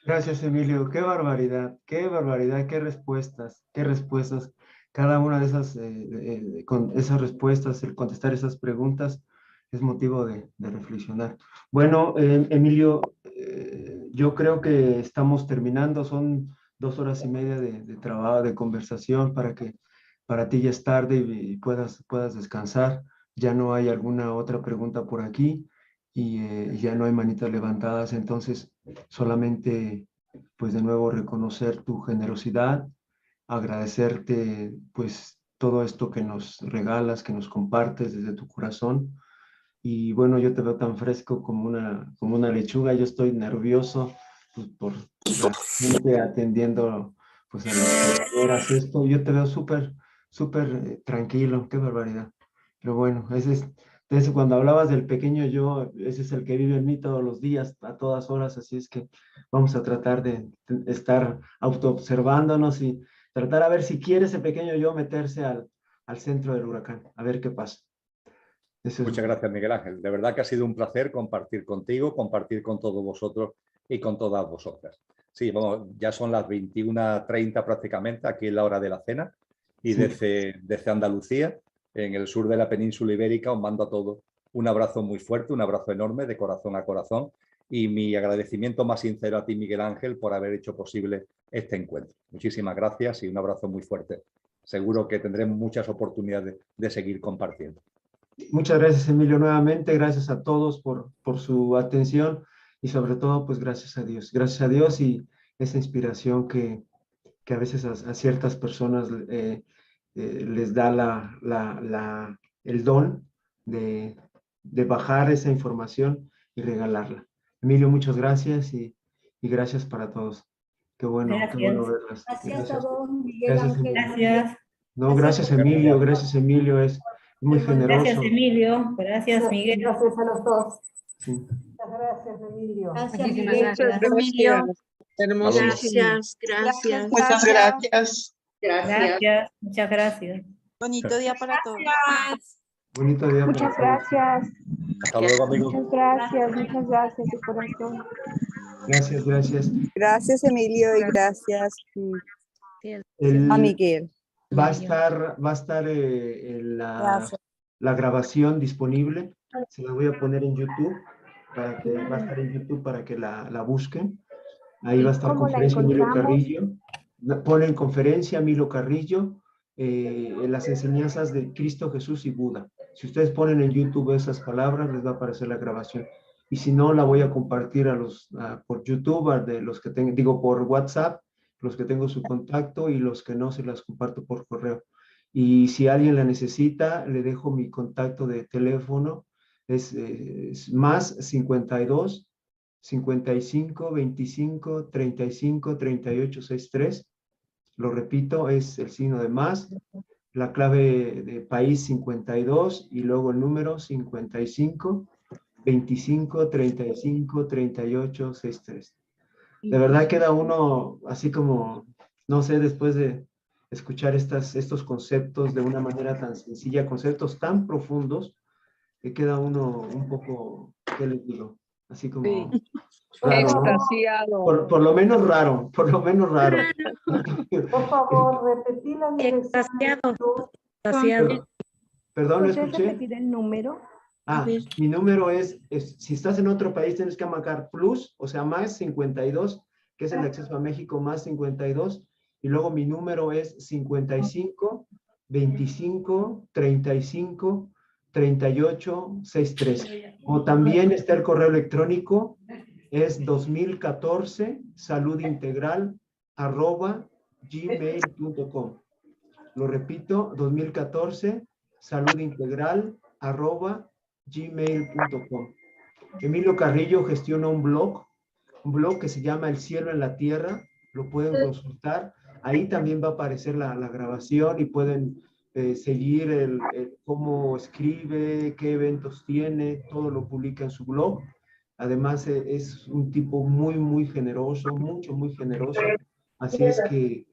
Gracias, Emilio. Qué barbaridad, qué respuestas, qué respuestas. Cada una de esas, con esas respuestas, el contestar esas preguntas es motivo de reflexionar. Bueno, Emilio, yo creo que estamos terminando, son 2 horas y media de trabajo, de conversación, para ti ya es tarde y puedas descansar. Ya no hay alguna otra pregunta por aquí y ya no hay manitas levantadas, entonces solamente, pues de nuevo, reconocer tu generosidad, agradecerte, pues, todo esto que nos regalas, que nos compartes desde tu corazón. Y bueno, yo te veo tan fresco como una lechuga. Yo estoy nervioso, pues, por la gente atendiendo, pues, a las horas esto. Yo te veo súper tranquilo. Qué barbaridad. Pero bueno, ese cuando hablabas del pequeño yo, ese es el que vive en mí todos los días, a todas horas. Así es que vamos a tratar de estar autoobservándonos y tratar a ver si quiere ese pequeño yo meterse al centro del huracán, a ver qué pasa. Muchas gracias, Miguel Ángel. De verdad que ha sido un placer compartir contigo, compartir con todos vosotros y con todas vosotras. Sí, bueno, ya son las 21:30 prácticamente, aquí es la hora de la cena, y Sí. desde Andalucía, en el sur de la península ibérica, os mando a todos un abrazo muy fuerte, un abrazo enorme de corazón a corazón, y mi agradecimiento más sincero a ti, Miguel Ángel, por haber hecho posible este encuentro. Muchísimas gracias y un abrazo muy fuerte. Seguro que tendremos muchas oportunidades de seguir compartiendo. Muchas gracias, Emilio, nuevamente. Gracias a todos por su atención y sobre todo, pues gracias a Dios. Gracias a Dios y esa inspiración que a veces a ciertas personas les da el don de bajar esa información y regalarla. Emilio, muchas gracias y gracias para todos. Qué bueno verlas. Gracias a vos, Miguel Gracias, Ángel. Emilio. Gracias. No, gracias, Emilio. Gracias, Emilio. Es muy generoso. Gracias, Emilio. Gracias, Miguel. Gracias a los dos. Sí. Muchas gracias, Emilio. Gracias, Miguel. Miguel. Emilio. Hermosísimo. Gracias. Muchas gracias. Gracias. Muchas gracias. Bonito día para todos. Bonito día. Muchas gracias. Hasta luego, amigos. Muchas gracias de corazón. Gracias. Gracias, Emilio, y gracias a Miguel. Va a estar la grabación disponible. Se la voy a poner en YouTube va a estar en YouTube para que la busquen. Ahí va a estar ¿Cómo la conferencia Emilio encontramos? Carrillo. Ponen conferencia Emilio Carrillo, en las enseñanzas de Cristo, Jesús y Buda. Si ustedes ponen en YouTube esas palabras, les va a aparecer la grabación. Y si no, la voy a compartir por YouTube, de los que tengo, digo, por WhatsApp, los que tengo su contacto, y los que no, se las comparto por correo. Y si alguien la necesita, le dejo mi contacto de teléfono. Es más 52 55 25 35 38 63. Lo repito, es el signo de más, la clave de país 52 y luego el número 55 25 35 38 63. De verdad queda uno así como, no sé, después de escuchar estos conceptos de una manera tan sencilla, conceptos tan profundos, que queda uno un poco, ¿qué les digo? Así como raro, ¿no? Extasiado. Por lo menos raro, por lo menos raro. Por favor, repetí la dirección. Extasiado. Perdón, ¿lo ¿Puedes escuché? repetir el número? Mi número es, si estás en otro país tienes que marcar plus, o sea, más 52, que es el acceso a México, más 52, y luego mi número es 55 25 35 38 63. O también está el correo electrónico, es 2014 saludintegral@gmail.com. Lo repito, 2014 saludintegral@gmail.com. Emilio Carrillo gestiona un blog que se llama El Cielo en la Tierra, lo pueden consultar, ahí también va a aparecer la grabación y pueden seguir cómo escribe, qué eventos tiene, todo lo publica en su blog. Además es un tipo muy, muy generoso, muy generoso, así es que